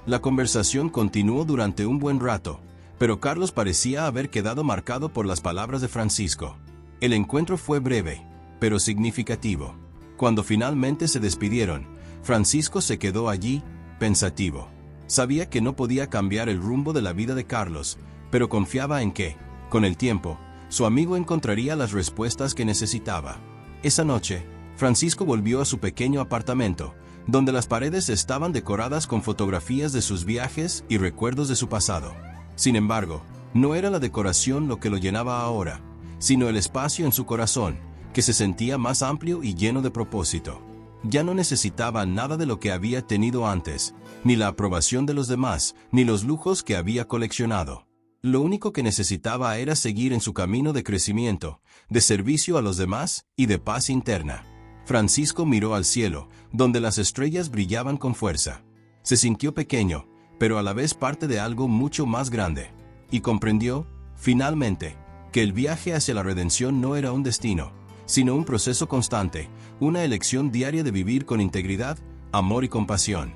La conversación continuó durante un buen rato, pero Carlos parecía haber quedado marcado por las palabras de Francisco. El encuentro fue breve, pero significativo. Cuando finalmente se despidieron, Francisco se quedó allí, pensativo. Sabía que no podía cambiar el rumbo de la vida de Carlos, pero confiaba en que, con el tiempo, su amigo encontraría las respuestas que necesitaba. Esa noche, Francisco volvió a su pequeño apartamento, donde las paredes estaban decoradas con fotografías de sus viajes y recuerdos de su pasado. Sin embargo, no era la decoración lo que lo llenaba ahora, sino el espacio en su corazón, que se sentía más amplio y lleno de propósito. Ya no necesitaba nada de lo que había tenido antes, ni la aprobación de los demás, ni los lujos que había coleccionado. Lo único que necesitaba era seguir en su camino de crecimiento, de servicio a los demás y de paz interna. Francisco miró al cielo, donde las estrellas brillaban con fuerza. Se sintió pequeño, pero a la vez parte de algo mucho más grande, y comprendió, finalmente, que el viaje hacia la redención no era un destino, sino un proceso constante, una elección diaria de vivir con integridad, amor y compasión.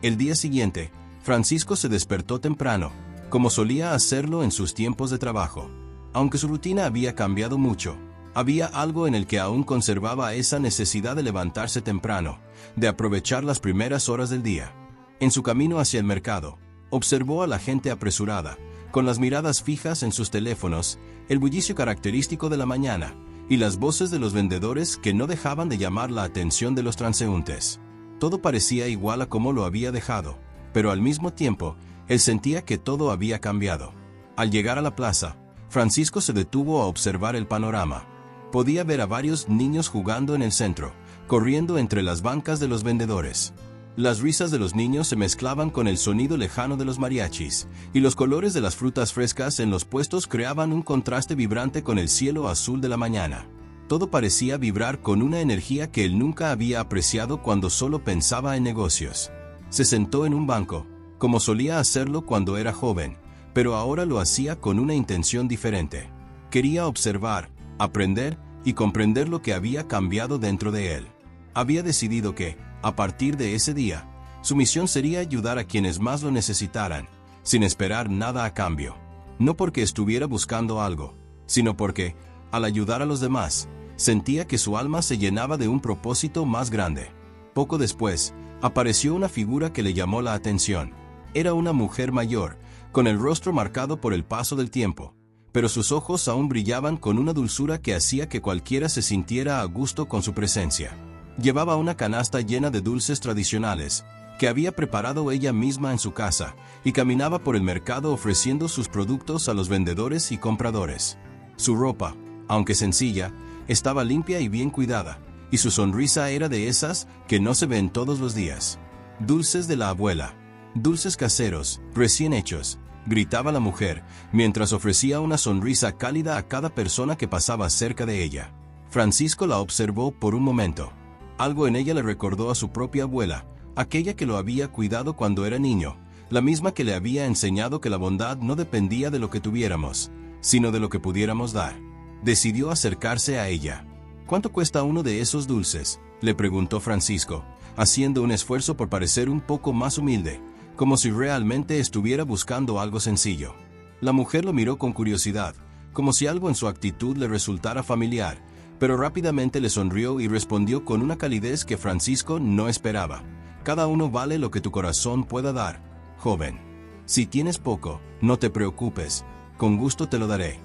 El día siguiente, Francisco se despertó temprano, como solía hacerlo en sus tiempos de trabajo. Aunque su rutina había cambiado mucho, había algo en el que aún conservaba esa necesidad de levantarse temprano, de aprovechar las primeras horas del día. En su camino hacia el mercado, observó a la gente apresurada, con las miradas fijas en sus teléfonos, el bullicio característico de la mañana, y las voces de los vendedores que no dejaban de llamar la atención de los transeúntes. Todo parecía igual a como lo había dejado, pero al mismo tiempo, él sentía que todo había cambiado. Al llegar a la plaza, Francisco se detuvo a observar el panorama. Podía ver a varios niños jugando en el centro, corriendo entre las bancas de los vendedores. Las risas de los niños se mezclaban con el sonido lejano de los mariachis, y los colores de las frutas frescas en los puestos creaban un contraste vibrante con el cielo azul de la mañana. Todo parecía vibrar con una energía que él nunca había apreciado cuando solo pensaba en negocios. Se sentó en un banco, como solía hacerlo cuando era joven, pero ahora lo hacía con una intención diferente. Quería observar, aprender y comprender lo que había cambiado dentro de él. Había decidido que, a partir de ese día, su misión sería ayudar a quienes más lo necesitaran, sin esperar nada a cambio. No porque estuviera buscando algo, sino porque, al ayudar a los demás, sentía que su alma se llenaba de un propósito más grande. Poco después, apareció una figura que le llamó la atención. Era una mujer mayor, con el rostro marcado por el paso del tiempo, pero sus ojos aún brillaban con una dulzura que hacía que cualquiera se sintiera a gusto con su presencia. Llevaba una canasta llena de dulces tradicionales, que había preparado ella misma en su casa, y caminaba por el mercado ofreciendo sus productos a los vendedores y compradores. Su ropa, aunque sencilla, estaba limpia y bien cuidada, y su sonrisa era de esas que no se ven todos los días. Dulces de la abuela, dulces caseros, recién hechos, gritaba la mujer, mientras ofrecía una sonrisa cálida a cada persona que pasaba cerca de ella. Francisco la observó por un momento. Algo en ella le recordó a su propia abuela, aquella que lo había cuidado cuando era niño, la misma que le había enseñado que la bondad no dependía de lo que tuviéramos, sino de lo que pudiéramos dar. Decidió acercarse a ella. ¿Cuánto cuesta uno de esos dulces?, le preguntó Francisco, haciendo un esfuerzo por parecer un poco más humilde, como si realmente estuviera buscando algo sencillo. La mujer lo miró con curiosidad, como si algo en su actitud le resultara familiar, pero rápidamente le sonrió y respondió con una calidez que Francisco no esperaba. Cada uno vale lo que tu corazón pueda dar, joven. Si tienes poco, no te preocupes, con gusto te lo daré.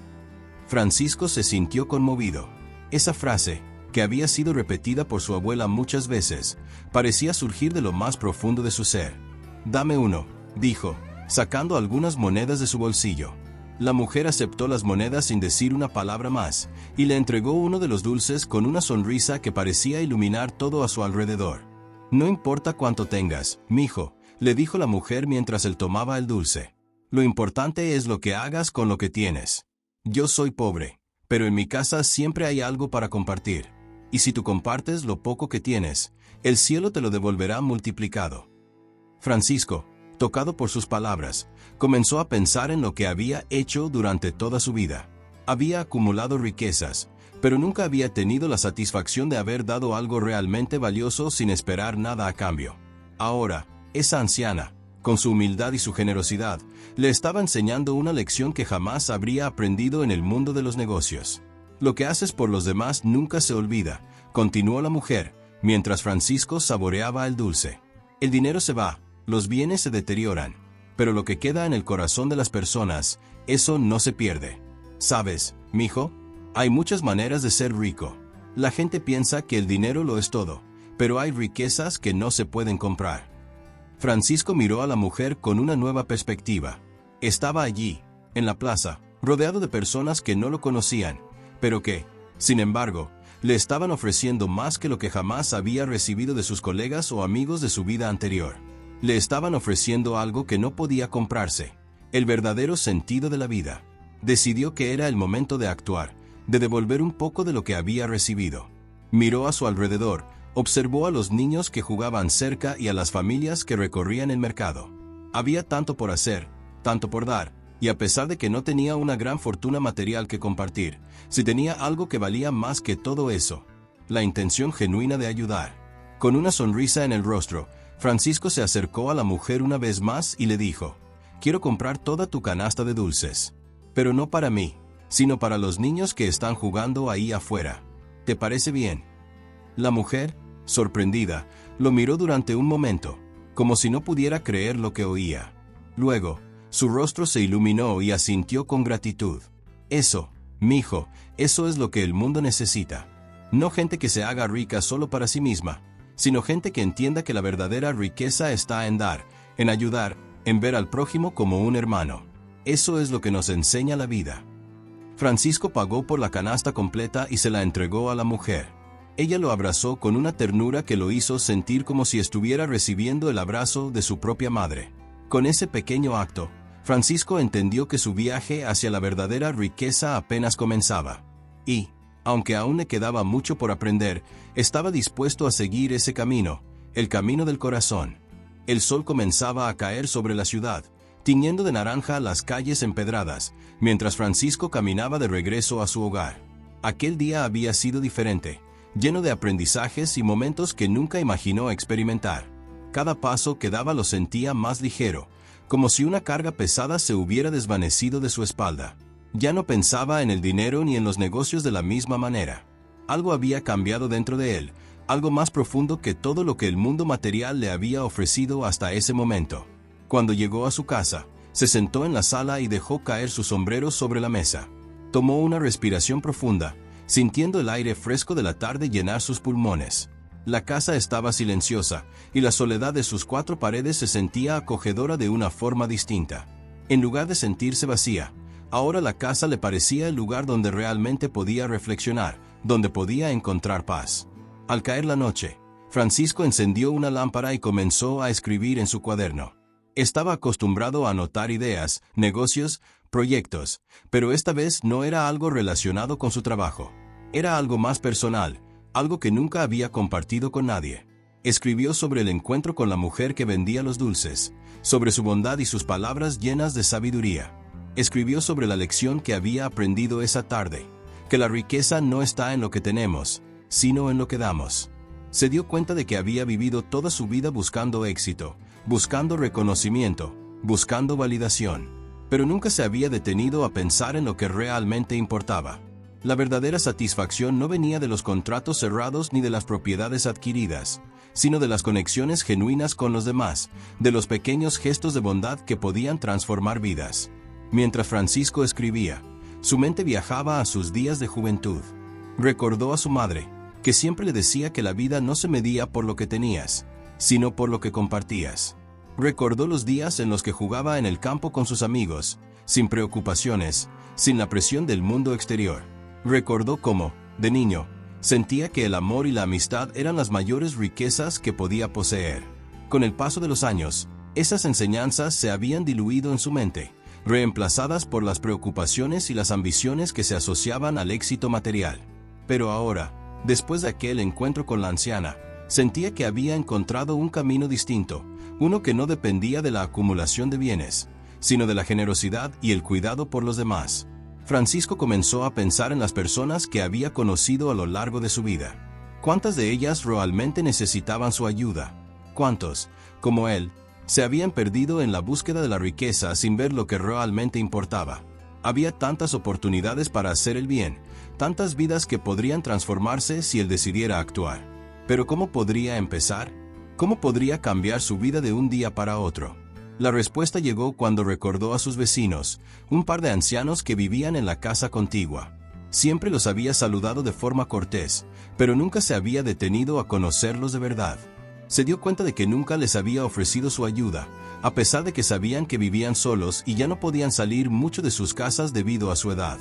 Francisco se sintió conmovido. Esa frase, que había sido repetida por su abuela muchas veces, parecía surgir de lo más profundo de su ser. «Dame uno», dijo, sacando algunas monedas de su bolsillo. La mujer aceptó las monedas sin decir una palabra más, y le entregó uno de los dulces con una sonrisa que parecía iluminar todo a su alrededor. «No importa cuánto tengas, mijo», le dijo la mujer mientras él tomaba el dulce. «Lo importante es lo que hagas con lo que tienes. Yo soy pobre, pero en mi casa siempre hay algo para compartir. Y si tú compartes lo poco que tienes, el cielo te lo devolverá multiplicado». Francisco, tocado por sus palabras, comenzó a pensar en lo que había hecho durante toda su vida. Había acumulado riquezas, pero nunca había tenido la satisfacción de haber dado algo realmente valioso sin esperar nada a cambio. Ahora, esa anciana, con su humildad y su generosidad, le estaba enseñando una lección que jamás habría aprendido en el mundo de los negocios. «Lo que haces por los demás nunca se olvida», continuó la mujer, mientras Francisco saboreaba el dulce. «El dinero se va, los bienes se deterioran, pero lo que queda en el corazón de las personas, eso no se pierde. ¿Sabes, mijo? Hay muchas maneras de ser rico. La gente piensa que el dinero lo es todo, pero hay riquezas que no se pueden comprar». Francisco miró a la mujer con una nueva perspectiva. Estaba allí, en la plaza, rodeado de personas que no lo conocían, pero que, sin embargo, le estaban ofreciendo más que lo que jamás había recibido de sus colegas o amigos de su vida anterior. Le estaban ofreciendo algo que no podía comprarse, el verdadero sentido de la vida. Decidió que era el momento de actuar, de devolver un poco de lo que había recibido. Miró a su alrededor, observó a los niños que jugaban cerca y a las familias que recorrían el mercado. Había tanto por hacer, tanto por dar, y a pesar de que no tenía una gran fortuna material que compartir, sí tenía algo que valía más que todo eso: la intención genuina de ayudar. Con una sonrisa en el rostro, Francisco se acercó a la mujer una vez más y le dijo: «Quiero comprar toda tu canasta de dulces, pero no para mí, sino para los niños que están jugando ahí afuera. ¿Te parece bien?». La mujer, sorprendida, lo miró durante un momento, como si no pudiera creer lo que oía. Luego, su rostro se iluminó y asintió con gratitud. «Eso, mijo, eso es lo que el mundo necesita. No gente que se haga rica solo para sí misma, sino gente que entienda que la verdadera riqueza está en dar, en ayudar, en ver al prójimo como un hermano. Eso es lo que nos enseña la vida». Francisco pagó por la canasta completa y se la entregó a la mujer. Ella lo abrazó con una ternura que lo hizo sentir como si estuviera recibiendo el abrazo de su propia madre. Con ese pequeño acto, Francisco entendió que su viaje hacia la verdadera riqueza apenas comenzaba. Y, aunque aún le quedaba mucho por aprender, estaba dispuesto a seguir ese camino, el camino del corazón. El sol comenzaba a caer sobre la ciudad, tiñendo de naranja las calles empedradas, mientras Francisco caminaba de regreso a su hogar. Aquel día había sido diferente, lleno de aprendizajes y momentos que nunca imaginó experimentar. Cada paso que daba lo sentía más ligero, como si una carga pesada se hubiera desvanecido de su espalda. Ya no pensaba en el dinero ni en los negocios de la misma manera. Algo había cambiado dentro de él, algo más profundo que todo lo que el mundo material le había ofrecido hasta ese momento. Cuando llegó a su casa, se sentó en la sala y dejó caer su sombrero sobre la mesa. Tomó una respiración profunda, sintiendo el aire fresco de la tarde llenar sus pulmones. La casa estaba silenciosa, y la soledad de sus 4 paredes se sentía acogedora de una forma distinta. En lugar de sentirse vacía, ahora la casa le parecía el lugar donde realmente podía reflexionar, donde podía encontrar paz. Al caer la noche, Francisco encendió una lámpara y comenzó a escribir en su cuaderno. Estaba acostumbrado a anotar ideas, negocios, proyectos, pero esta vez no era algo relacionado con su trabajo. Era algo más personal, algo que nunca había compartido con nadie. Escribió sobre el encuentro con la mujer que vendía los dulces, sobre su bondad y sus palabras llenas de sabiduría. Escribió sobre la lección que había aprendido esa tarde, que la riqueza no está en lo que tenemos, sino en lo que damos. Se dio cuenta de que había vivido toda su vida buscando éxito, buscando reconocimiento, buscando validación, pero nunca se había detenido a pensar en lo que realmente importaba. La verdadera satisfacción no venía de los contratos cerrados ni de las propiedades adquiridas, sino de las conexiones genuinas con los demás, de los pequeños gestos de bondad que podían transformar vidas. Mientras Francisco escribía, su mente viajaba a sus días de juventud. Recordó a su madre, que siempre le decía que la vida no se medía por lo que tenías, sino por lo que compartías. Recordó los días en los que jugaba en el campo con sus amigos, sin preocupaciones, sin la presión del mundo exterior. Recordó cómo, de niño, sentía que el amor y la amistad eran las mayores riquezas que podía poseer. Con el paso de los años, esas enseñanzas se habían diluido en su mente, reemplazadas por las preocupaciones y las ambiciones que se asociaban al éxito material. Pero ahora, después de aquel encuentro con la anciana, sentía que había encontrado un camino distinto, uno que no dependía de la acumulación de bienes, sino de la generosidad y el cuidado por los demás. Francisco comenzó a pensar en las personas que había conocido a lo largo de su vida. ¿Cuántas de ellas realmente necesitaban su ayuda? ¿Cuántos, como él, se habían perdido en la búsqueda de la riqueza sin ver lo que realmente importaba? Había tantas oportunidades para hacer el bien, tantas vidas que podrían transformarse si él decidiera actuar. Pero ¿cómo podría empezar? ¿Cómo podría cambiar su vida de un día para otro? La respuesta llegó cuando recordó a sus vecinos, un par de ancianos que vivían en la casa contigua. Siempre los había saludado de forma cortés, pero nunca se había detenido a conocerlos de verdad. Se dio cuenta de que nunca les había ofrecido su ayuda, a pesar de que sabían que vivían solos y ya no podían salir mucho de sus casas debido a su edad.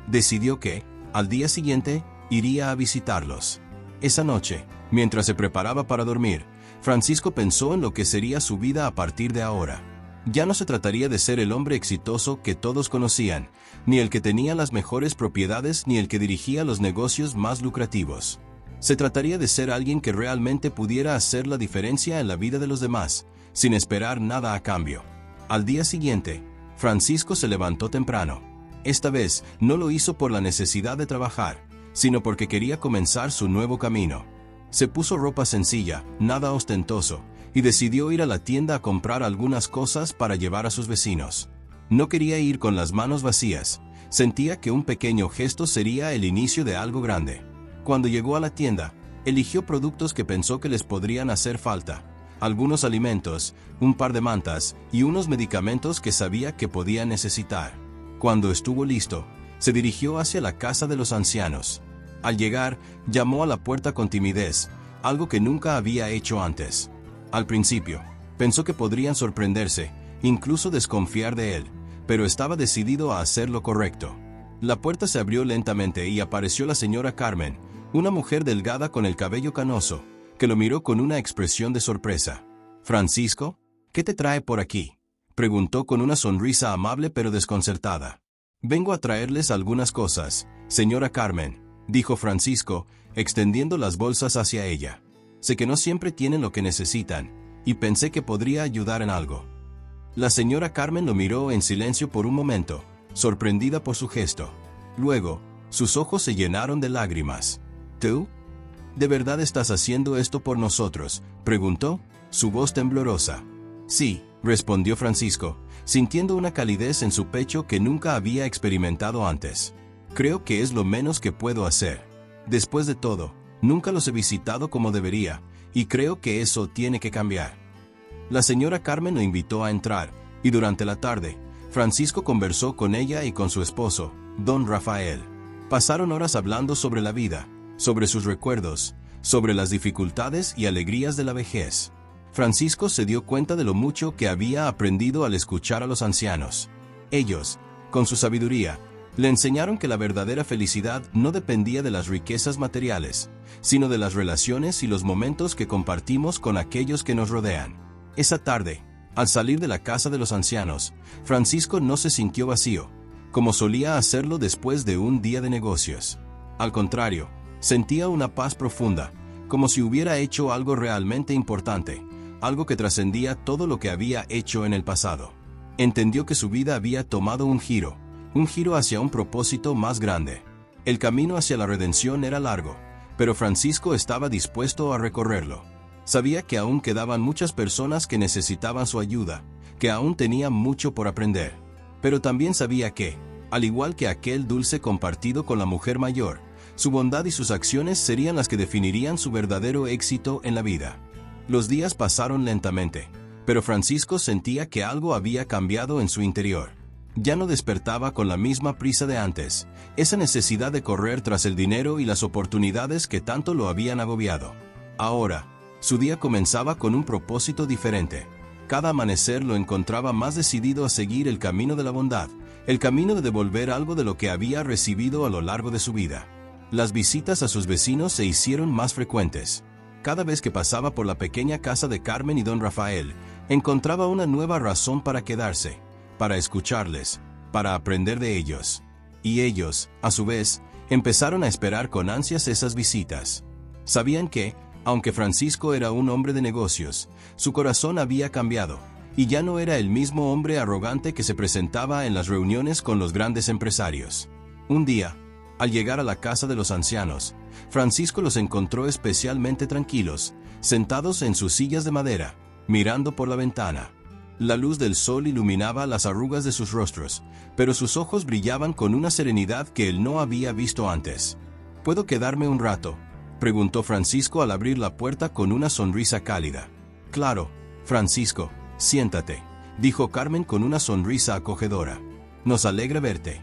Decidió que, al día siguiente, iría a visitarlos. Esa noche, mientras se preparaba para dormir, Francisco pensó en lo que sería su vida a partir de ahora. Ya no se trataría de ser el hombre exitoso que todos conocían, ni el que tenía las mejores propiedades ni el que dirigía los negocios más lucrativos. Se trataría de ser alguien que realmente pudiera hacer la diferencia en la vida de los demás, sin esperar nada a cambio. Al día siguiente, Francisco se levantó temprano. Esta vez no lo hizo por la necesidad de trabajar, sino porque quería comenzar su nuevo camino. Se puso ropa sencilla, nada ostentoso, y decidió ir a la tienda a comprar algunas cosas para llevar a sus vecinos. No quería ir con las manos vacías, sentía que un pequeño gesto sería el inicio de algo grande. Cuando llegó a la tienda, eligió productos que pensó que les podrían hacer falta, algunos alimentos, un par de mantas y unos medicamentos que sabía que podía necesitar. Cuando estuvo listo, se dirigió hacia la casa de los ancianos. Al llegar, llamó a la puerta con timidez, algo que nunca había hecho antes. Al principio, pensó que podrían sorprenderse, incluso desconfiar de él, pero estaba decidido a hacer lo correcto. La puerta se abrió lentamente y apareció la señora Carmen, una mujer delgada con el cabello canoso, que lo miró con una expresión de sorpresa. «Francisco, ¿qué te trae por aquí?», preguntó con una sonrisa amable pero desconcertada. «Vengo a traerles algunas cosas, señora Carmen», dijo Francisco, extendiendo las bolsas hacia ella. «Sé que no siempre tienen lo que necesitan, y pensé que podría ayudar en algo». La señora Carmen lo miró en silencio por un momento, sorprendida por su gesto. Luego, sus ojos se llenaron de lágrimas. ¿Tú? ¿De verdad estás haciendo esto por nosotros?, preguntó, su voz temblorosa. Sí, respondió Francisco, sintiendo una calidez en su pecho que nunca había experimentado antes. Creo que es lo menos que puedo hacer. Después de todo, nunca los he visitado como debería, y creo que eso tiene que cambiar. La señora Carmen lo invitó a entrar, y durante la tarde, Francisco conversó con ella y con su esposo, don Rafael. Pasaron horas hablando sobre la vida, sobre sus recuerdos, sobre las dificultades y alegrías de la vejez. Francisco se dio cuenta de lo mucho que había aprendido al escuchar a los ancianos. Ellos, con su sabiduría, le enseñaron que la verdadera felicidad no dependía de las riquezas materiales, sino de las relaciones y los momentos que compartimos con aquellos que nos rodean. Esa tarde, al salir de la casa de los ancianos, Francisco no se sintió vacío, como solía hacerlo después de un día de negocios. Al contrario, sentía una paz profunda, como si hubiera hecho algo realmente importante, algo que trascendía todo lo que había hecho en el pasado. Entendió que su vida había tomado un giro hacia un propósito más grande. El camino hacia la redención era largo, pero Francisco estaba dispuesto a recorrerlo. Sabía que aún quedaban muchas personas que necesitaban su ayuda, que aún tenía mucho por aprender. Pero también sabía que, al igual que aquel dulce compartido con la mujer mayor, su bondad y sus acciones serían las que definirían su verdadero éxito en la vida. Los días pasaron lentamente, pero Francisco sentía que algo había cambiado en su interior. Ya no despertaba con la misma prisa de antes, esa necesidad de correr tras el dinero y las oportunidades que tanto lo habían agobiado. Ahora, su día comenzaba con un propósito diferente. Cada amanecer lo encontraba más decidido a seguir el camino de la bondad, el camino de devolver algo de lo que había recibido a lo largo de su vida. Las visitas a sus vecinos se hicieron más frecuentes. Cada vez que pasaba por la pequeña casa de Carmen y don Rafael, encontraba una nueva razón para quedarse, para escucharles, para aprender de ellos. Y ellos, a su vez, empezaron a esperar con ansias esas visitas. Sabían que, aunque Francisco era un hombre de negocios, su corazón había cambiado, y ya no era el mismo hombre arrogante que se presentaba en las reuniones con los grandes empresarios. Un día, al llegar a la casa de los ancianos, Francisco los encontró especialmente tranquilos, sentados en sus sillas de madera, mirando por la ventana. La luz del sol iluminaba las arrugas de sus rostros, pero sus ojos brillaban con una serenidad que él no había visto antes. ¿Puedo quedarme un rato?, preguntó Francisco al abrir la puerta con una sonrisa cálida. Claro, Francisco, siéntate, dijo Carmen con una sonrisa acogedora. Nos alegra verte.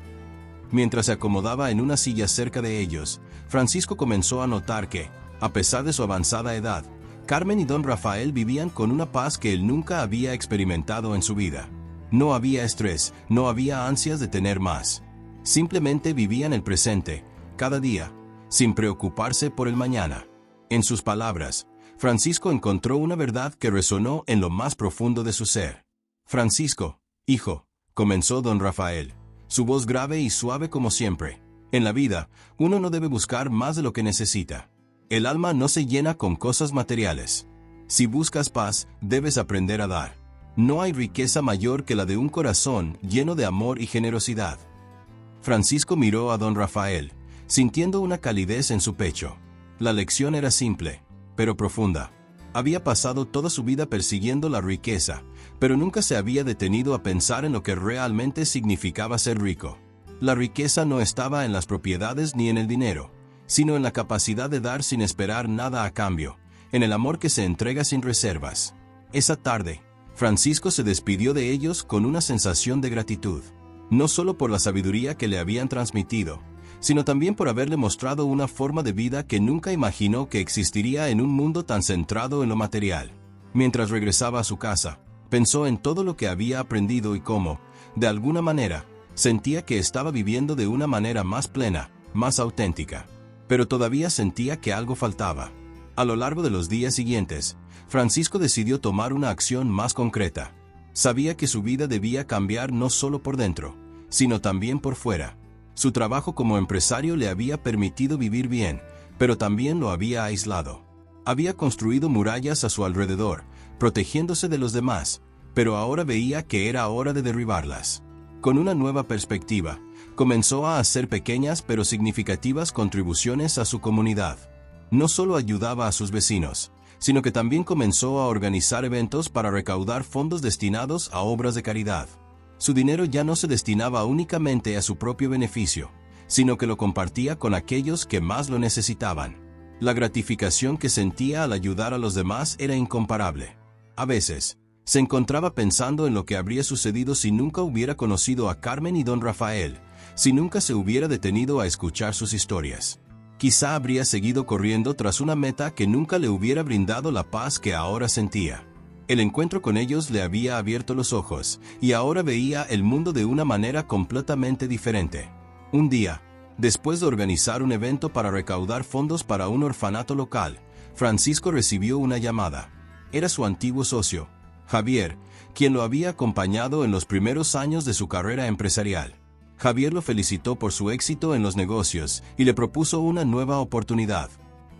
Mientras se acomodaba en una silla cerca de ellos, Francisco comenzó a notar que, a pesar de su avanzada edad, Carmen y don Rafael vivían con una paz que él nunca había experimentado en su vida. No había estrés, no había ansias de tener más. Simplemente vivían el presente, cada día, sin preocuparse por el mañana. En sus palabras, Francisco encontró una verdad que resonó en lo más profundo de su ser. Francisco, hijo, comenzó don Rafael, su voz grave y suave como siempre. En la vida, uno no debe buscar más de lo que necesita. El alma no se llena con cosas materiales. Si buscas paz, debes aprender a dar. No hay riqueza mayor que la de un corazón lleno de amor y generosidad. Francisco miró a don Rafael, sintiendo una calidez en su pecho. La lección era simple, pero profunda. Había pasado toda su vida persiguiendo la riqueza, pero nunca se había detenido a pensar en lo que realmente significaba ser rico. La riqueza no estaba en las propiedades ni en el dinero, sino en la capacidad de dar sin esperar nada a cambio, en el amor que se entrega sin reservas. Esa tarde, Francisco se despidió de ellos con una sensación de gratitud, no solo por la sabiduría que le habían transmitido, sino también por haberle mostrado una forma de vida que nunca imaginó que existiría en un mundo tan centrado en lo material. Mientras regresaba a su casa, pensó en todo lo que había aprendido y cómo, de alguna manera, sentía que estaba viviendo de una manera más plena, más auténtica. Pero todavía sentía que algo faltaba. A lo largo de los días siguientes, Francisco decidió tomar una acción más concreta. Sabía que su vida debía cambiar no solo por dentro, sino también por fuera. Su trabajo como empresario le había permitido vivir bien, pero también lo había aislado. Había construido murallas a su alrededor, protegiéndose de los demás, pero ahora veía que era hora de derribarlas. Con una nueva perspectiva, comenzó a hacer pequeñas pero significativas contribuciones a su comunidad. No solo ayudaba a sus vecinos, sino que también comenzó a organizar eventos para recaudar fondos destinados a obras de caridad. Su dinero ya no se destinaba únicamente a su propio beneficio, sino que lo compartía con aquellos que más lo necesitaban. La gratificación que sentía al ayudar a los demás era incomparable. A veces, se encontraba pensando en lo que habría sucedido si nunca hubiera conocido a Carmen y don Rafael, si nunca se hubiera detenido a escuchar sus historias. Quizá habría seguido corriendo tras una meta que nunca le hubiera brindado la paz que ahora sentía. El encuentro con ellos le había abierto los ojos, y ahora veía el mundo de una manera completamente diferente. Un día, después de organizar un evento para recaudar fondos para un orfanato local, Francisco recibió una llamada. Era su antiguo socio, Javier, quien lo había acompañado en los primeros años de su carrera empresarial. Javier lo felicitó por su éxito en los negocios y le propuso una nueva oportunidad.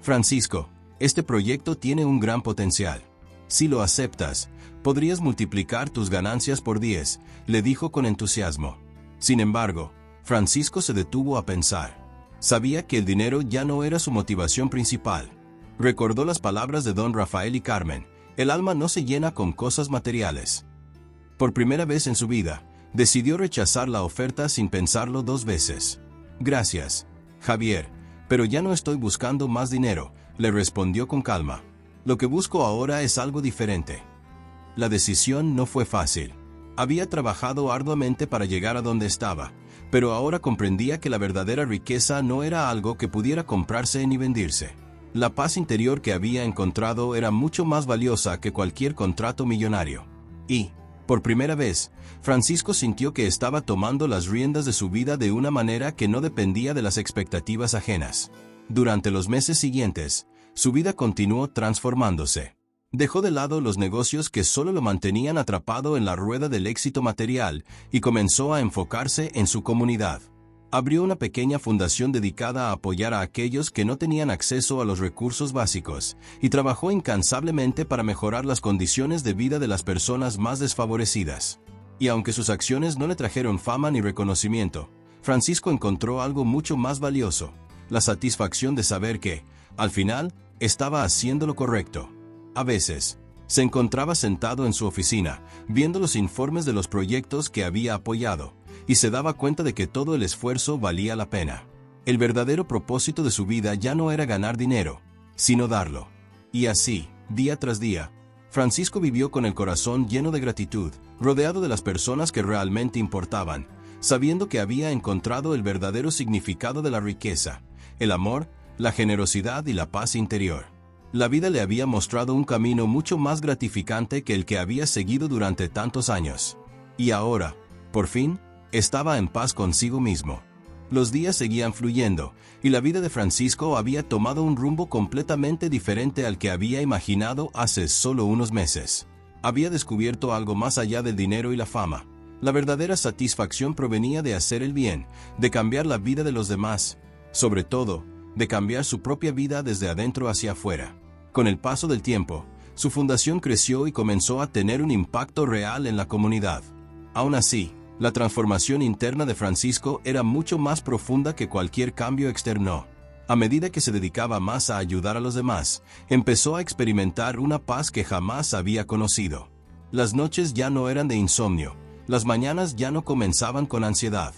Francisco, este proyecto tiene un gran potencial. Si lo aceptas, podrías multiplicar tus ganancias por 10, le dijo con entusiasmo. Sin embargo, Francisco se detuvo a pensar. Sabía que el dinero ya no era su motivación principal. Recordó las palabras de don Rafael y Carmen: el alma no se llena con cosas materiales. Por primera vez en su vida, decidió rechazar la oferta sin pensarlo 2 veces. Gracias, Javier, pero ya no estoy buscando más dinero, le respondió con calma. Lo que busco ahora es algo diferente. La decisión no fue fácil. Había trabajado arduamente para llegar a donde estaba, pero ahora comprendía que la verdadera riqueza no era algo que pudiera comprarse ni venderse. La paz interior que había encontrado era mucho más valiosa que cualquier contrato millonario. Y, por primera vez, Francisco sintió que estaba tomando las riendas de su vida de una manera que no dependía de las expectativas ajenas. Durante los meses siguientes, su vida continuó transformándose. Dejó de lado los negocios que solo lo mantenían atrapado en la rueda del éxito material y comenzó a enfocarse en su comunidad. Abrió una pequeña fundación dedicada a apoyar a aquellos que no tenían acceso a los recursos básicos y trabajó incansablemente para mejorar las condiciones de vida de las personas más desfavorecidas. Y aunque sus acciones no le trajeron fama ni reconocimiento, Francisco encontró algo mucho más valioso: la satisfacción de saber que, al final, estaba haciendo lo correcto. A veces, se encontraba sentado en su oficina, viendo los informes de los proyectos que había apoyado, y se daba cuenta de que todo el esfuerzo valía la pena. El verdadero propósito de su vida ya no era ganar dinero, sino darlo. Y así, día tras día, Francisco vivió con el corazón lleno de gratitud, rodeado de las personas que realmente importaban, sabiendo que había encontrado el verdadero significado de la riqueza: el amor, la generosidad y la paz interior. La vida le había mostrado un camino mucho más gratificante que el que había seguido durante tantos años. Y ahora, por fin, estaba en paz consigo mismo. Los días seguían fluyendo, y la vida de Francisco había tomado un rumbo completamente diferente al que había imaginado hace solo unos meses. Había descubierto algo más allá del dinero y la fama. La verdadera satisfacción provenía de hacer el bien, de cambiar la vida de los demás, sobre todo, de cambiar su propia vida desde adentro hacia afuera. Con el paso del tiempo, su fundación creció y comenzó a tener un impacto real en la comunidad. Aún así, la transformación interna de Francisco era mucho más profunda que cualquier cambio externo. A medida que se dedicaba más a ayudar a los demás, empezó a experimentar una paz que jamás había conocido. Las noches ya no eran de insomnio, las mañanas ya no comenzaban con ansiedad.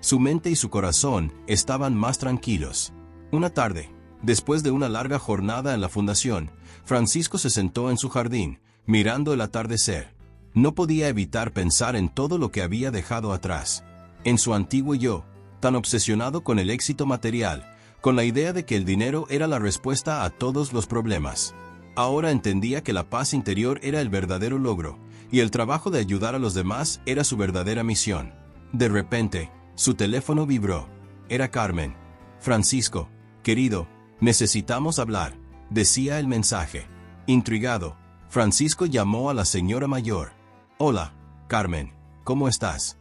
Su mente y su corazón estaban más tranquilos. Una tarde, después de una larga jornada en la fundación, Francisco se sentó en su jardín, mirando el atardecer. No podía evitar pensar en todo lo que había dejado atrás. En su antiguo yo, tan obsesionado con el éxito material, con la idea de que el dinero era la respuesta a todos los problemas. Ahora entendía que la paz interior era el verdadero logro, y el trabajo de ayudar a los demás era su verdadera misión. De repente, su teléfono vibró. Era Carmen. Francisco, querido, necesitamos hablar, decía el mensaje. Intrigado, Francisco llamó a la señora mayor. Hola, Carmen, ¿cómo estás?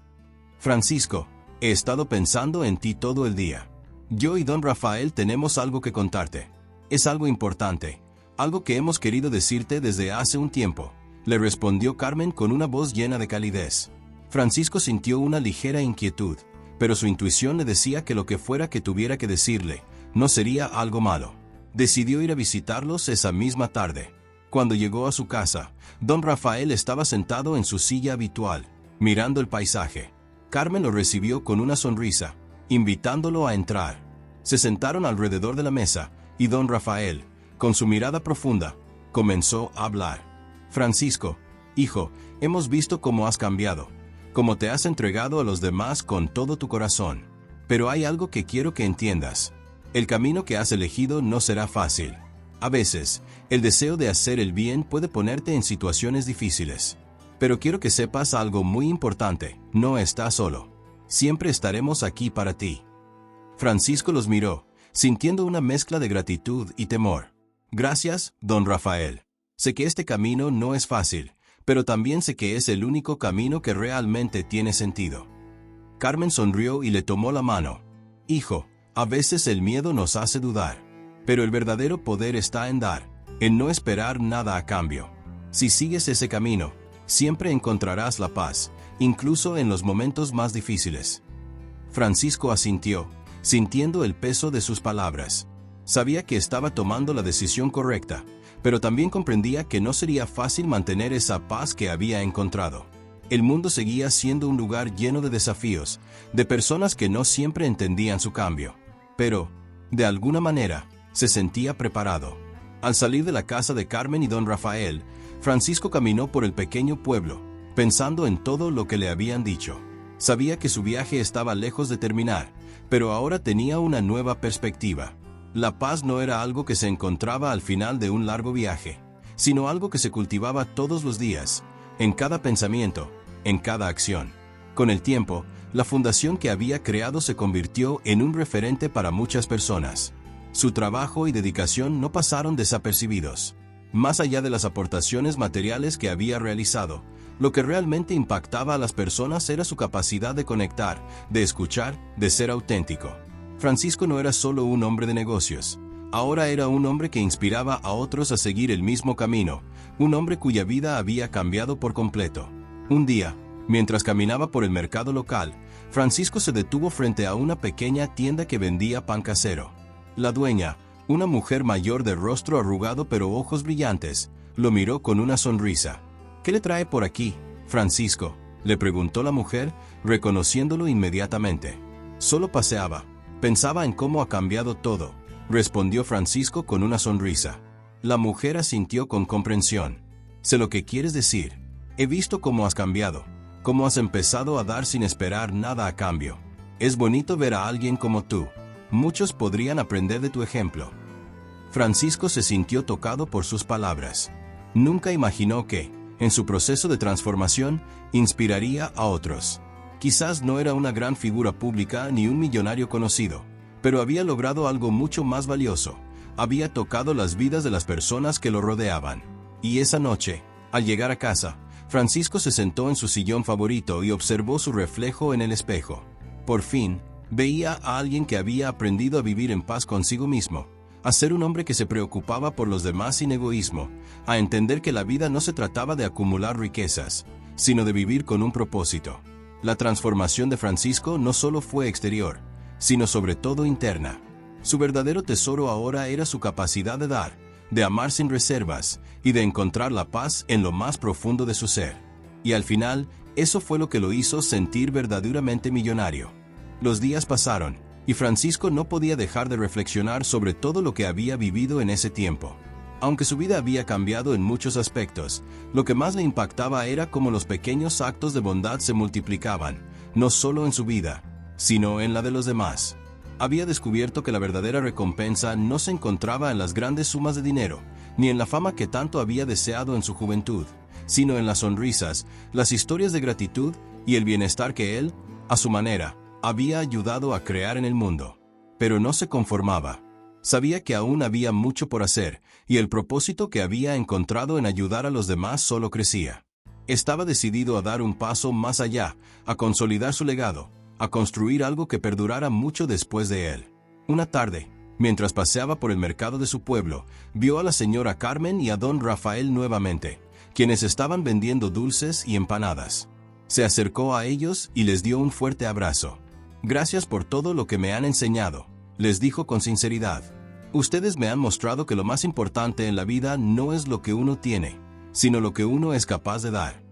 Francisco, he estado pensando en ti todo el día. Yo y don Rafael tenemos algo que contarte. Es algo importante, algo que hemos querido decirte desde hace un tiempo. le respondió Carmen con una voz llena de calidez. Francisco sintió una ligera inquietud, pero su intuición le decía que lo que fuera que tuviera que decirle, no sería algo malo. Decidió ir a visitarlos esa misma tarde. Cuando llegó a su casa, don Rafael estaba sentado en su silla habitual, mirando el paisaje. Carmen lo recibió con una sonrisa, invitándolo a entrar. Se sentaron alrededor de la mesa, y don Rafael, con su mirada profunda, comenzó a hablar. Francisco, hijo, hemos visto cómo has cambiado, cómo te has entregado a los demás con todo tu corazón. Pero hay algo que quiero que entiendas. El camino que has elegido no será fácil. A veces, el deseo de hacer el bien puede ponerte en situaciones difíciles. Pero quiero que sepas algo muy importante, no estás solo. Siempre estaremos aquí para ti. Francisco los miró, sintiendo una mezcla de gratitud y temor. Gracias, don Rafael. Sé que este camino no es fácil, pero también sé que es el único camino que realmente tiene sentido. Carmen sonrió y le tomó la mano. Hijo, a veces el miedo nos hace dudar, pero el verdadero poder está en dar, en no esperar nada a cambio. Si sigues ese camino, siempre encontrarás la paz, incluso en los momentos más difíciles. Francisco asintió, sintiendo el peso de sus palabras. Sabía que estaba tomando la decisión correcta, pero también comprendía que no sería fácil mantener esa paz que había encontrado. El mundo seguía siendo un lugar lleno de desafíos, de personas que no siempre entendían su cambio. Pero, de alguna manera, se sentía preparado. Al salir de la casa de Carmen y don Rafael, Francisco caminó por el pequeño pueblo, pensando en todo lo que le habían dicho. Sabía que su viaje estaba lejos de terminar, pero ahora tenía una nueva perspectiva. La paz no era algo que se encontraba al final de un largo viaje, sino algo que se cultivaba todos los días, en cada pensamiento, en cada acción. Con el tiempo, la fundación que había creado se convirtió en un referente para muchas personas. Su trabajo y dedicación no pasaron desapercibidos. Más allá de las aportaciones materiales que había realizado, lo que realmente impactaba a las personas era su capacidad de conectar, de escuchar, de ser auténtico. Francisco no era solo un hombre de negocios. Ahora era un hombre que inspiraba a otros a seguir el mismo camino, un hombre cuya vida había cambiado por completo. Un día, mientras caminaba por el mercado local, Francisco se detuvo frente a una pequeña tienda que vendía pan casero. La dueña, una mujer mayor de rostro arrugado pero ojos brillantes, lo miró con una sonrisa. «¿Qué le trae por aquí, Francisco?», le preguntó la mujer, reconociéndolo inmediatamente. «Solo paseaba. Pensaba en cómo ha cambiado todo», respondió Francisco con una sonrisa. La mujer asintió con comprensión. «Sé lo que quieres decir. He visto cómo has cambiado, cómo has empezado a dar sin esperar nada a cambio. Es bonito ver a alguien como tú. Muchos podrían aprender de tu ejemplo». Francisco se sintió tocado por sus palabras. Nunca imaginó que, en su proceso de transformación, inspiraría a otros. Quizás no era una gran figura pública ni un millonario conocido, pero había logrado algo mucho más valioso. Había tocado las vidas de las personas que lo rodeaban. Y esa noche, al llegar a casa, Francisco se sentó en su sillón favorito y observó su reflejo en el espejo. Por fin, veía a alguien que había aprendido a vivir en paz consigo mismo, a ser un hombre que se preocupaba por los demás sin egoísmo, a entender que la vida no se trataba de acumular riquezas, sino de vivir con un propósito. La transformación de Francisco no solo fue exterior, sino sobre todo interna. Su verdadero tesoro ahora era su capacidad de dar, de amar sin reservas y de encontrar la paz en lo más profundo de su ser. Y al final, eso fue lo que lo hizo sentir verdaderamente millonario. Los días pasaron, y Francisco no podía dejar de reflexionar sobre todo lo que había vivido en ese tiempo. Aunque su vida había cambiado en muchos aspectos, lo que más le impactaba era cómo los pequeños actos de bondad se multiplicaban, no solo en su vida, sino en la de los demás. Había descubierto que la verdadera recompensa no se encontraba en las grandes sumas de dinero, ni en la fama que tanto había deseado en su juventud, sino en las sonrisas, las historias de gratitud y el bienestar que él, a su manera, había ayudado a crear en el mundo. Pero no se conformaba. Sabía que aún había mucho por hacer, y el propósito que había encontrado en ayudar a los demás solo crecía. Estaba decidido a dar un paso más allá, a consolidar su legado, a construir algo que perdurara mucho después de él. Una tarde, mientras paseaba por el mercado de su pueblo, vio a la señora Carmen y a don Rafael nuevamente, quienes estaban vendiendo dulces y empanadas. Se acercó a ellos y les dio un fuerte abrazo. «Gracias por todo lo que me han enseñado», les dijo con sinceridad. «Ustedes me han mostrado que lo más importante en la vida no es lo que uno tiene, sino lo que uno es capaz de dar».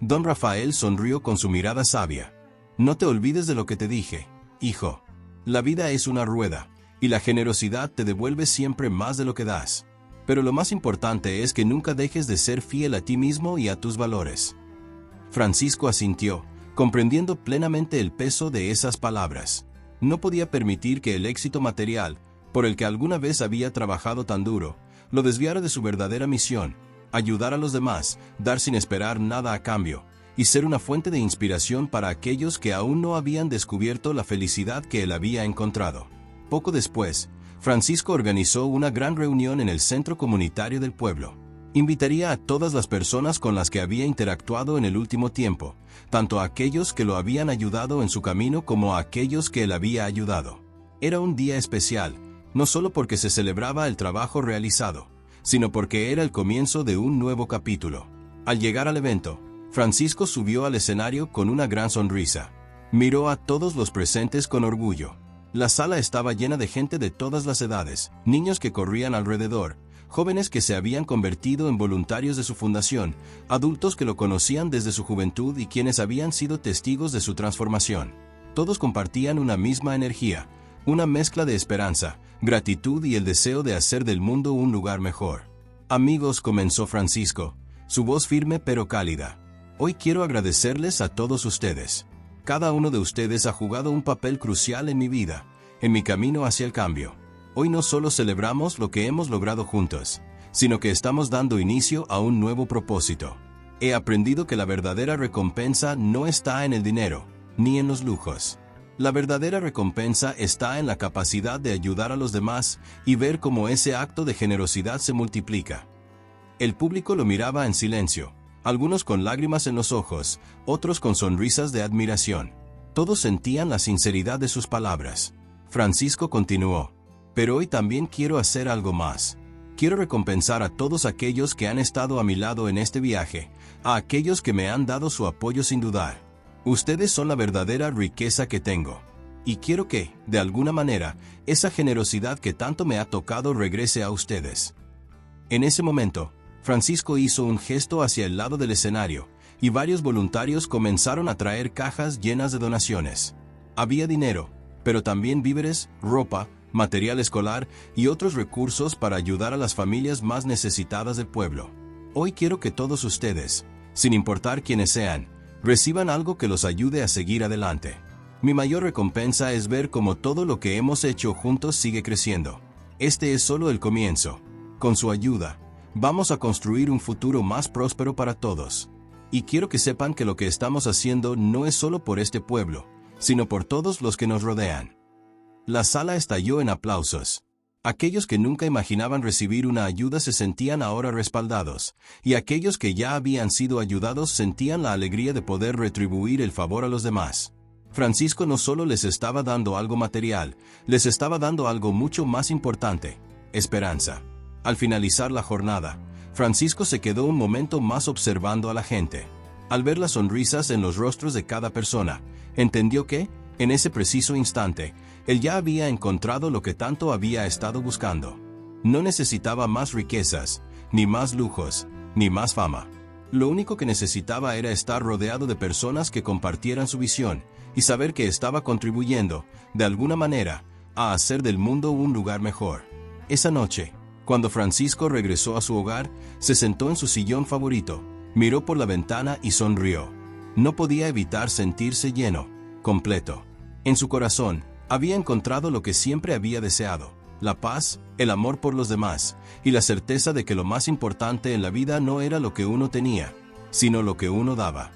Don Rafael sonrió con su mirada sabia. «No te olvides de lo que te dije, hijo. La vida es una rueda, y la generosidad te devuelve siempre más de lo que das. Pero lo más importante es que nunca dejes de ser fiel a ti mismo y a tus valores». Francisco asintió, comprendiendo plenamente el peso de esas palabras. No podía permitir que el éxito material, por el que alguna vez había trabajado tan duro, lo desviara de su verdadera misión: ayudar a los demás, dar sin esperar nada a cambio, y ser una fuente de inspiración para aquellos que aún no habían descubierto la felicidad que él había encontrado. Poco después, Francisco organizó una gran reunión en el centro comunitario del pueblo. Invitaría a todas las personas con las que había interactuado en el último tiempo, tanto a aquellos que lo habían ayudado en su camino como a aquellos que él había ayudado. Era un día especial, no solo porque se celebraba el trabajo realizado, sino porque era el comienzo de un nuevo capítulo. Al llegar al evento, Francisco subió al escenario con una gran sonrisa. Miró a todos los presentes con orgullo. La sala estaba llena de gente de todas las edades, niños que corrían alrededor, jóvenes que se habían convertido en voluntarios de su fundación, adultos que lo conocían desde su juventud y quienes habían sido testigos de su transformación. Todos compartían una misma energía, una mezcla de esperanza, gratitud y el deseo de hacer del mundo un lugar mejor. «Amigos», comenzó Francisco, su voz firme pero cálida. «Hoy quiero agradecerles a todos ustedes. Cada uno de ustedes ha jugado un papel crucial en mi vida, en mi camino hacia el cambio. Hoy no solo celebramos lo que hemos logrado juntos, sino que estamos dando inicio a un nuevo propósito. He aprendido que la verdadera recompensa no está en el dinero, ni en los lujos. La verdadera recompensa está en la capacidad de ayudar a los demás y ver cómo ese acto de generosidad se multiplica». El público lo miraba en silencio, algunos con lágrimas en los ojos, otros con sonrisas de admiración. Todos sentían la sinceridad de sus palabras. Francisco continuó: «Pero hoy también quiero hacer algo más. Quiero recompensar a todos aquellos que han estado a mi lado en este viaje, a aquellos que me han dado su apoyo sin dudar. Ustedes son la verdadera riqueza que tengo. Y quiero que, de alguna manera, esa generosidad que tanto me ha tocado regrese a ustedes». En ese momento, Francisco hizo un gesto hacia el lado del escenario, y varios voluntarios comenzaron a traer cajas llenas de donaciones. Había dinero, pero también víveres, ropa, material escolar y otros recursos para ayudar a las familias más necesitadas del pueblo. Hoy quiero que todos ustedes, sin importar quiénes sean, reciban algo que los ayude a seguir adelante. Mi mayor recompensa es ver cómo todo lo que hemos hecho juntos sigue creciendo. Este es solo el comienzo. Con su ayuda, vamos a construir un futuro más próspero para todos. Y quiero que sepan que lo que estamos haciendo no es solo por este pueblo, sino por todos los que nos rodean». La sala estalló en aplausos. Aquellos que nunca imaginaban recibir una ayuda se sentían ahora respaldados, y aquellos que ya habían sido ayudados sentían la alegría de poder retribuir el favor a los demás. Francisco no solo les estaba dando algo material, les estaba dando algo mucho más importante: esperanza. Al finalizar la jornada, Francisco se quedó un momento más observando a la gente. Al ver las sonrisas en los rostros de cada persona, entendió que, en ese preciso instante, él ya había encontrado lo que tanto había estado buscando. No necesitaba más riquezas, ni más lujos, ni más fama. Lo único que necesitaba era estar rodeado de personas que compartieran su visión y saber que estaba contribuyendo, de alguna manera, a hacer del mundo un lugar mejor. Esa noche, cuando Francisco regresó a su hogar, se sentó en su sillón favorito, miró por la ventana y sonrió. No podía evitar sentirse lleno, completo. En su corazón, había encontrado lo que siempre había deseado: la paz, el amor por los demás, y la certeza de que lo más importante en la vida no era lo que uno tenía, sino lo que uno daba.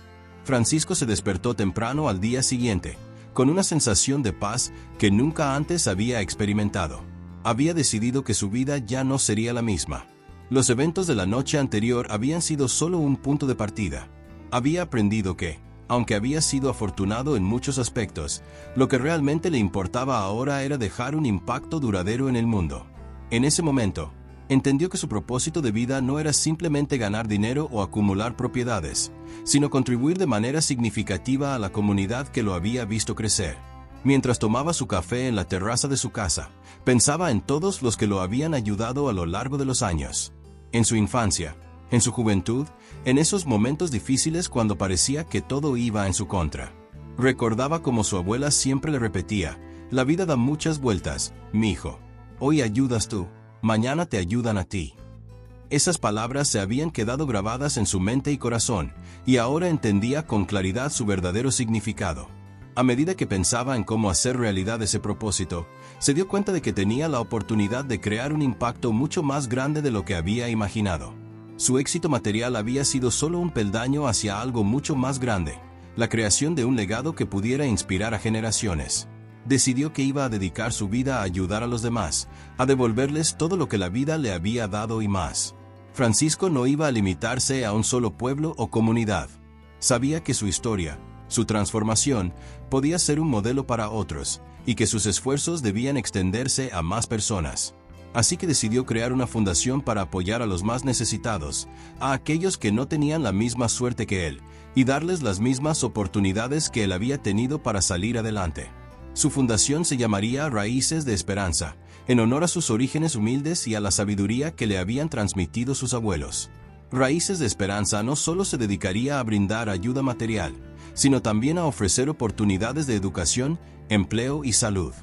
Francisco se despertó temprano al día siguiente, con una sensación de paz que nunca antes había experimentado. Había decidido que su vida ya no sería la misma. Los eventos de la noche anterior habían sido solo un punto de partida. Había aprendido que, aunque había sido afortunado en muchos aspectos, lo que realmente le importaba ahora era dejar un impacto duradero en el mundo. En ese momento, Entendió que su propósito de vida no era simplemente ganar dinero o acumular propiedades, sino contribuir de manera significativa a la comunidad que lo había visto crecer. Mientras tomaba su café en la terraza de su casa, pensaba en todos los que lo habían ayudado a lo largo de los años. En su infancia, en su juventud, en esos momentos difíciles cuando parecía que todo iba en su contra. Recordaba como su abuela siempre le repetía: la vida da muchas vueltas, mijo. Hoy ayudas tú, mañana te ayudan a ti. Esas palabras se habían quedado grabadas en su mente y corazón, y ahora entendía con claridad su verdadero significado. A medida que pensaba en cómo hacer realidad ese propósito, se dio cuenta de que tenía la oportunidad de crear un impacto mucho más grande de lo que había imaginado. Su éxito material había sido solo un peldaño hacia algo mucho más grande, la creación de un legado que pudiera inspirar a generaciones. Decidió que iba a dedicar su vida a ayudar a los demás, a devolverles todo lo que la vida le había dado y más. Francisco no iba a limitarse a un solo pueblo o comunidad. Sabía que su historia, su transformación, podía ser un modelo para otros, y que sus esfuerzos debían extenderse a más personas. Así que decidió crear una fundación para apoyar a los más necesitados, a aquellos que no tenían la misma suerte que él, y darles las mismas oportunidades que él había tenido para salir adelante. Su fundación se llamaría Raíces de Esperanza, en honor a sus orígenes humildes y a la sabiduría que le habían transmitido sus abuelos. Raíces de Esperanza no solo se dedicaría a brindar ayuda material, sino también a ofrecer oportunidades de educación, empleo y salud.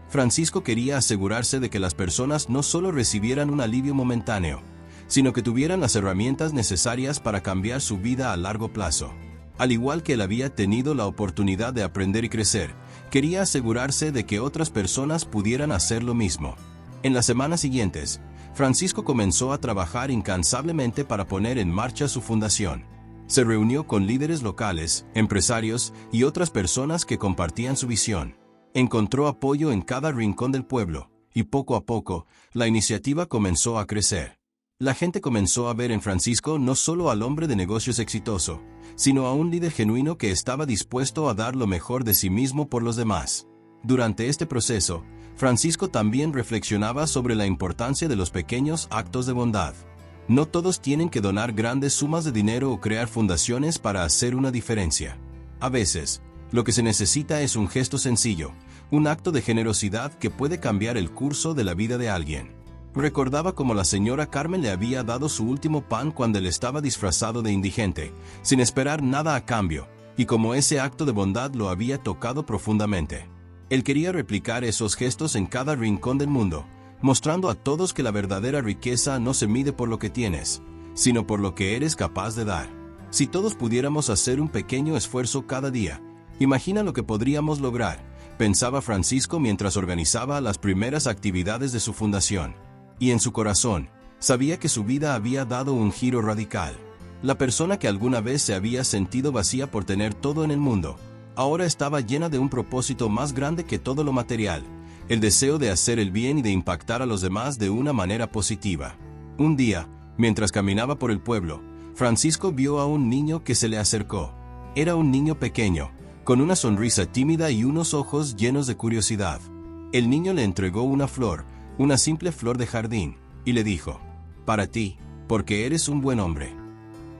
Francisco quería asegurarse de que las personas no solo recibieran un alivio momentáneo, sino que tuvieran las herramientas necesarias para cambiar su vida a largo plazo. Al igual que él había tenido la oportunidad de aprender y crecer, quería asegurarse de que otras personas pudieran hacer lo mismo. En las semanas siguientes, Francisco comenzó a trabajar incansablemente para poner en marcha su fundación. Se reunió con líderes locales, empresarios y otras personas que compartían su visión. Encontró apoyo en cada rincón del pueblo, y poco a poco, la iniciativa comenzó a crecer. La gente comenzó a ver en Francisco no solo al hombre de negocios exitoso, sino a un líder genuino que estaba dispuesto a dar lo mejor de sí mismo por los demás. Durante este proceso, Francisco también reflexionaba sobre la importancia de los pequeños actos de bondad. No todos tienen que donar grandes sumas de dinero o crear fundaciones para hacer una diferencia. A veces, lo que se necesita es un gesto sencillo, un acto de generosidad que puede cambiar el curso de la vida de alguien. Recordaba cómo la señora Carmen le había dado su último pan cuando él estaba disfrazado de indigente, sin esperar nada a cambio, y cómo ese acto de bondad lo había tocado profundamente. Él quería replicar esos gestos en cada rincón del mundo, mostrando a todos que la verdadera riqueza no se mide por lo que tienes, sino por lo que eres capaz de dar. Si todos pudiéramos hacer un pequeño esfuerzo cada día, imagina lo que podríamos lograr, pensaba Francisco mientras organizaba las primeras actividades de su fundación. Y en su corazón, sabía que su vida había dado un giro radical. La persona que alguna vez se había sentido vacía por tener todo en el mundo, ahora estaba llena de un propósito más grande que todo lo material, el deseo de hacer el bien y de impactar a los demás de una manera positiva. Un día, mientras caminaba por el pueblo, Francisco vio a un niño que se le acercó. Era un niño pequeño, con una sonrisa tímida y unos ojos llenos de curiosidad. El niño le entregó una flor, una simple flor de jardín, y le dijo: «Para ti, porque eres un buen hombre».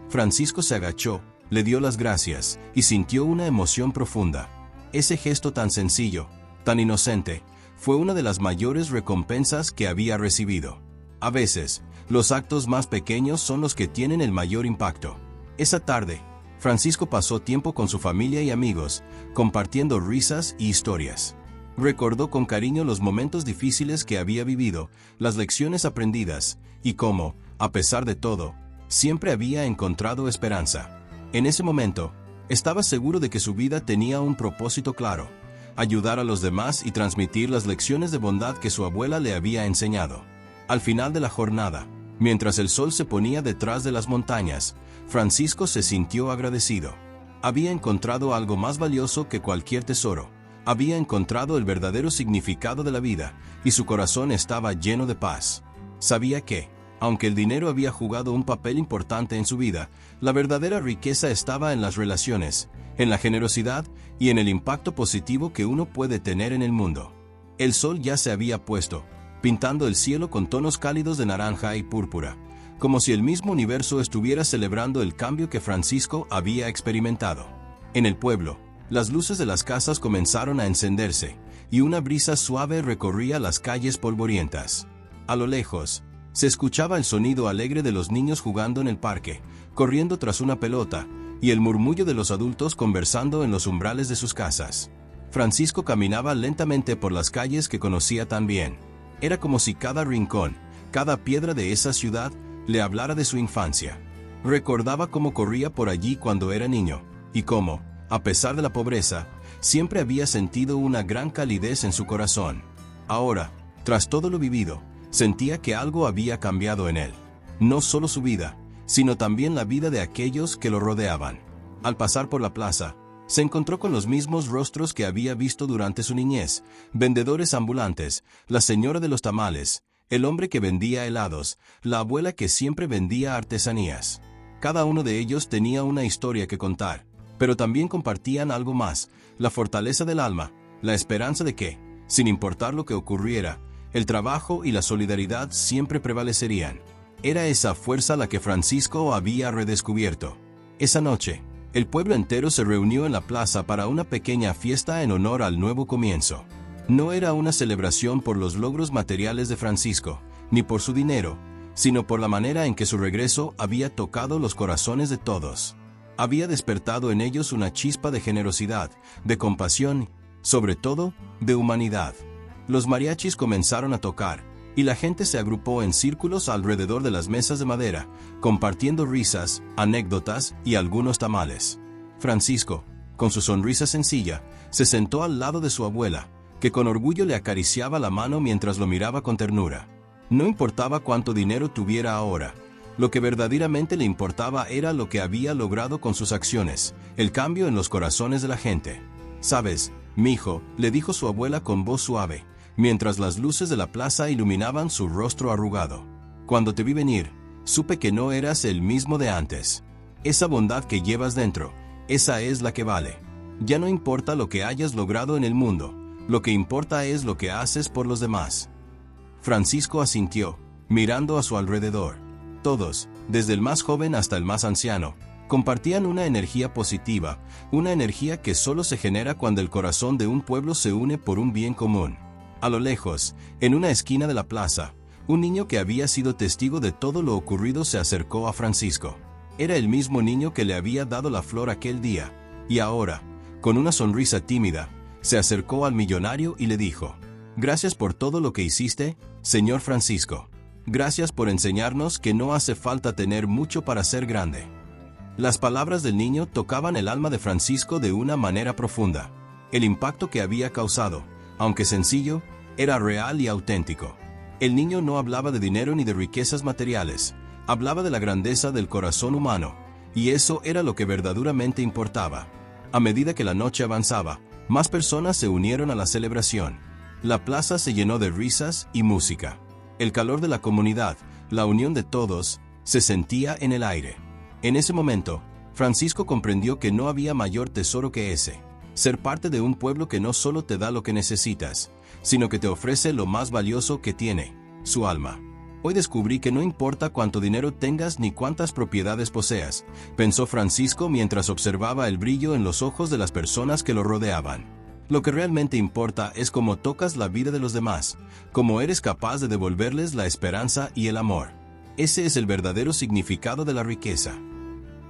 Francisco se agachó, le dio las gracias, y sintió una emoción profunda. Ese gesto tan sencillo, tan inocente, fue una de las mayores recompensas que había recibido. A veces, los actos más pequeños son los que tienen el mayor impacto. Esa tarde, Francisco pasó tiempo con su familia y amigos, compartiendo risas y historias. Recordó con cariño los momentos difíciles que había vivido, las lecciones aprendidas, y cómo, a pesar de todo, siempre había encontrado esperanza. En ese momento, estaba seguro de que su vida tenía un propósito claro: ayudar a los demás y transmitir las lecciones de bondad que su abuela le había enseñado. Al final de la jornada, mientras el sol se ponía detrás de las montañas, Francisco se sintió agradecido. Había encontrado algo más valioso que cualquier tesoro. Había encontrado el verdadero significado de la vida, y su corazón estaba lleno de paz. Sabía que, aunque el dinero había jugado un papel importante en su vida, la verdadera riqueza estaba en las relaciones, en la generosidad y en el impacto positivo que uno puede tener en el mundo. El sol ya se había puesto, pintando el cielo con tonos cálidos de naranja y púrpura, como si el mismo universo estuviera celebrando el cambio que Francisco había experimentado. En el pueblo, las luces de las casas comenzaron a encenderse, y una brisa suave recorría las calles polvorientas. A lo lejos, se escuchaba el sonido alegre de los niños jugando en el parque, corriendo tras una pelota, y el murmullo de los adultos conversando en los umbrales de sus casas. Francisco caminaba lentamente por las calles que conocía tan bien. Era como si cada rincón, cada piedra de esa ciudad, le hablara de su infancia. Recordaba cómo corría por allí cuando era niño, y cómo, a pesar de la pobreza, siempre había sentido una gran calidez en su corazón. Ahora, tras todo lo vivido, sentía que algo había cambiado en él. No solo su vida, sino también la vida de aquellos que lo rodeaban. Al pasar por la plaza, se encontró con los mismos rostros que había visto durante su niñez: vendedores ambulantes, la señora de los tamales, el hombre que vendía helados, la abuela que siempre vendía artesanías. Cada uno de ellos tenía una historia que contar, pero también compartían algo más: la fortaleza del alma, la esperanza de que, sin importar lo que ocurriera, el trabajo y la solidaridad siempre prevalecerían. Era esa fuerza la que Francisco había redescubierto. Esa noche, el pueblo entero se reunió en la plaza para una pequeña fiesta en honor al nuevo comienzo. No era una celebración por los logros materiales de Francisco, ni por su dinero, sino por la manera en que su regreso había tocado los corazones de todos. Había despertado en ellos una chispa de generosidad, de compasión, sobre todo, de humanidad. Los mariachis comenzaron a tocar, y la gente se agrupó en círculos alrededor de las mesas de madera, compartiendo risas, anécdotas y algunos tamales. Francisco, con su sonrisa sencilla, se sentó al lado de su abuela, que con orgullo le acariciaba la mano mientras lo miraba con ternura. No importaba cuánto dinero tuviera ahora, lo que verdaderamente le importaba era lo que había logrado con sus acciones, el cambio en los corazones de la gente. «Sabes, mijo», le dijo su abuela con voz suave, mientras las luces de la plaza iluminaban su rostro arrugado. «Cuando te vi venir, supe que no eras el mismo de antes. Esa bondad que llevas dentro, esa es la que vale. Ya no importa lo que hayas logrado en el mundo, lo que importa es lo que haces por los demás». Francisco asintió, mirando a su alrededor. Todos, desde el más joven hasta el más anciano, compartían una energía positiva, una energía que solo se genera cuando el corazón de un pueblo se une por un bien común. A lo lejos, en una esquina de la plaza, un niño que había sido testigo de todo lo ocurrido se acercó a Francisco. Era el mismo niño que le había dado la flor aquel día, y ahora, con una sonrisa tímida, se acercó al millonario y le dijo: «Gracias por todo lo que hiciste, señor Francisco. Gracias por enseñarnos que no hace falta tener mucho para ser grande». Las palabras del niño tocaban el alma de Francisco de una manera profunda. El impacto que había causado, aunque sencillo, era real y auténtico. El niño no hablaba de dinero ni de riquezas materiales, hablaba de la grandeza del corazón humano, y eso era lo que verdaderamente importaba. A medida que la noche avanzaba, más personas se unieron a la celebración. La plaza se llenó de risas y música. El calor de la comunidad, la unión de todos, se sentía en el aire. En ese momento, Francisco comprendió que no había mayor tesoro que ese: ser parte de un pueblo que no solo te da lo que necesitas, sino que te ofrece lo más valioso que tiene, su alma. «Hoy descubrí que no importa cuánto dinero tengas ni cuántas propiedades poseas», pensó Francisco mientras observaba el brillo en los ojos de las personas que lo rodeaban. «Lo que realmente importa es cómo tocas la vida de los demás, cómo eres capaz de devolverles la esperanza y el amor. Ese es el verdadero significado de la riqueza».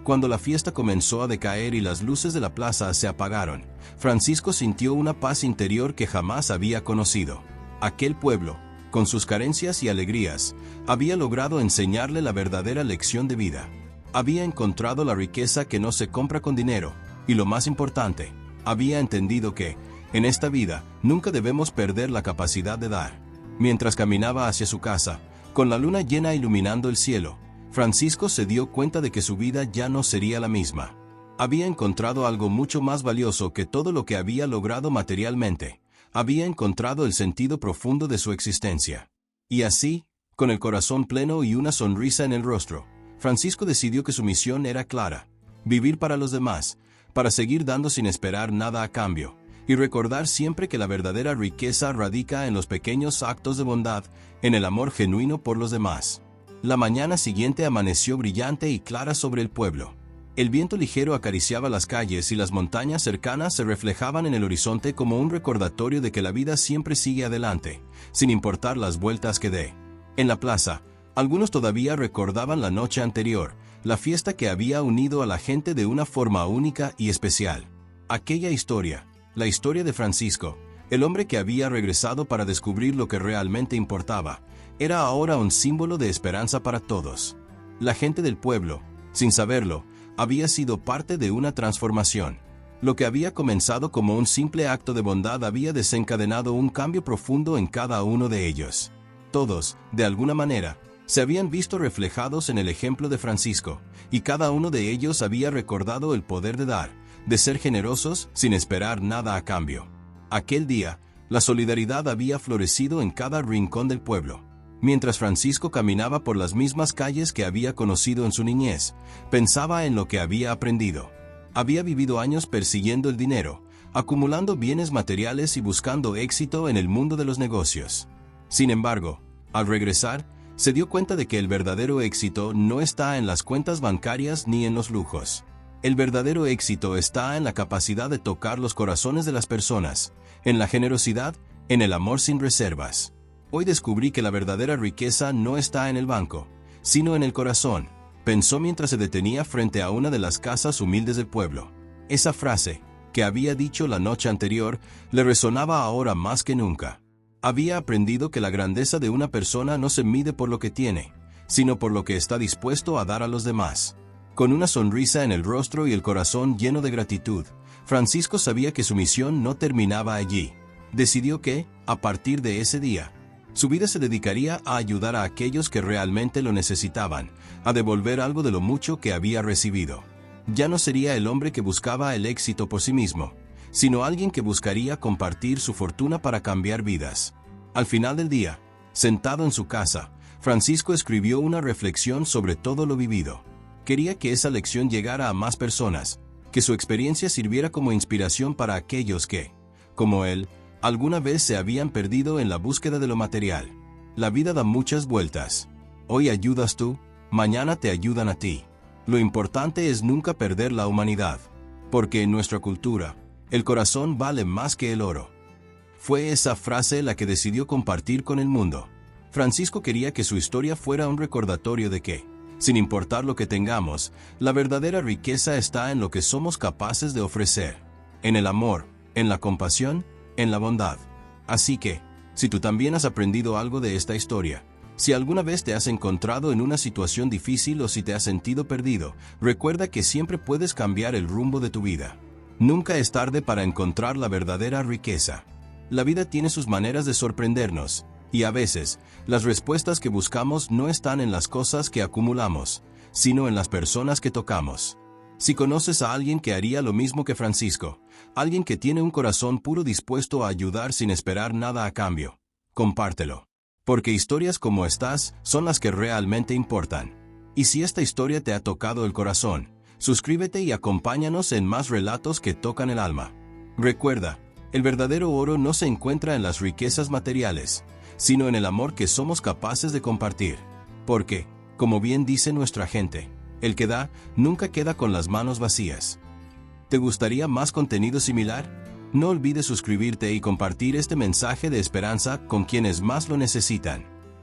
Cuando la fiesta comenzó a decaer y las luces de la plaza se apagaron, Francisco sintió una paz interior que jamás había conocido. Aquel pueblo, con sus carencias y alegrías, había logrado enseñarle la verdadera lección de vida. Había encontrado la riqueza que no se compra con dinero, y lo más importante, había entendido que, en esta vida, nunca debemos perder la capacidad de dar. Mientras caminaba hacia su casa, con la luna llena iluminando el cielo, Francisco se dio cuenta de que su vida ya no sería la misma. Había encontrado algo mucho más valioso que todo lo que había logrado materialmente. Había encontrado el sentido profundo de su existencia. Y así, con el corazón pleno y una sonrisa en el rostro, Francisco decidió que su misión era clara: vivir para los demás, para seguir dando sin esperar nada a cambio, y recordar siempre que la verdadera riqueza radica en los pequeños actos de bondad, en el amor genuino por los demás. La mañana siguiente amaneció brillante y clara sobre el pueblo. El viento ligero acariciaba las calles y las montañas cercanas se reflejaban en el horizonte como un recordatorio de que la vida siempre sigue adelante, sin importar las vueltas que dé. En la plaza, algunos todavía recordaban la noche anterior, la fiesta que había unido a la gente de una forma única y especial. Aquella historia, la historia de Francisco, el hombre que había regresado para descubrir lo que realmente importaba, era ahora un símbolo de esperanza para todos. La gente del pueblo, sin saberlo, había sido parte de una transformación. Lo que había comenzado como un simple acto de bondad había desencadenado un cambio profundo en cada uno de ellos. Todos, de alguna manera, se habían visto reflejados en el ejemplo de Francisco, y cada uno de ellos había recordado el poder de dar, de ser generosos sin esperar nada a cambio. Aquel día, la solidaridad había florecido en cada rincón del pueblo. Mientras Francisco caminaba por las mismas calles que había conocido en su niñez, pensaba en lo que había aprendido. Había vivido años persiguiendo el dinero, acumulando bienes materiales y buscando éxito en el mundo de los negocios. Sin embargo, al regresar, se dio cuenta de que el verdadero éxito no está en las cuentas bancarias ni en los lujos. El verdadero éxito está en la capacidad de tocar los corazones de las personas, en la generosidad, en el amor sin reservas. Hoy descubrí que la verdadera riqueza no está en el banco, sino en el corazón, pensó mientras se detenía frente a una de las casas humildes del pueblo. Esa frase, que había dicho la noche anterior, le resonaba ahora más que nunca. Había aprendido que la grandeza de una persona no se mide por lo que tiene, sino por lo que está dispuesto a dar a los demás. Con una sonrisa en el rostro y el corazón lleno de gratitud, Francisco sabía que su misión no terminaba allí. Decidió que, a partir de ese día, su vida se dedicaría a ayudar a aquellos que realmente lo necesitaban, a devolver algo de lo mucho que había recibido. Ya no sería el hombre que buscaba el éxito por sí mismo, sino alguien que buscaría compartir su fortuna para cambiar vidas. Al final del día, sentado en su casa, Francisco escribió una reflexión sobre todo lo vivido. Quería que esa lección llegara a más personas, que su experiencia sirviera como inspiración para aquellos que, como él, alguna vez se habían perdido en la búsqueda de lo material. La vida da muchas vueltas. Hoy ayudas tú, mañana te ayudan a ti. Lo importante es nunca perder la humanidad, porque en nuestra cultura, el corazón vale más que el oro. Fue esa frase la que decidió compartir con el mundo. Francisco quería que su historia fuera un recordatorio de que, sin importar lo que tengamos, la verdadera riqueza está en lo que somos capaces de ofrecer, en el amor, en la compasión, en la bondad. Así que, si tú también has aprendido algo de esta historia, si alguna vez te has encontrado en una situación difícil o si te has sentido perdido, recuerda que siempre puedes cambiar el rumbo de tu vida. Nunca es tarde para encontrar la verdadera riqueza. La vida tiene sus maneras de sorprendernos, y a veces, las respuestas que buscamos no están en las cosas que acumulamos, sino en las personas que tocamos. Si conoces a alguien que haría lo mismo que Francisco, alguien que tiene un corazón puro dispuesto a ayudar sin esperar nada a cambio, compártelo. Porque historias como estas son las que realmente importan. Y si esta historia te ha tocado el corazón, suscríbete y acompáñanos en más relatos que tocan el alma. Recuerda, el verdadero oro no se encuentra en las riquezas materiales, sino en el amor que somos capaces de compartir. Porque, como bien dice nuestra gente, el que da nunca queda con las manos vacías. ¿Te gustaría más contenido similar? No olvides suscribirte y compartir este mensaje de esperanza con quienes más lo necesitan.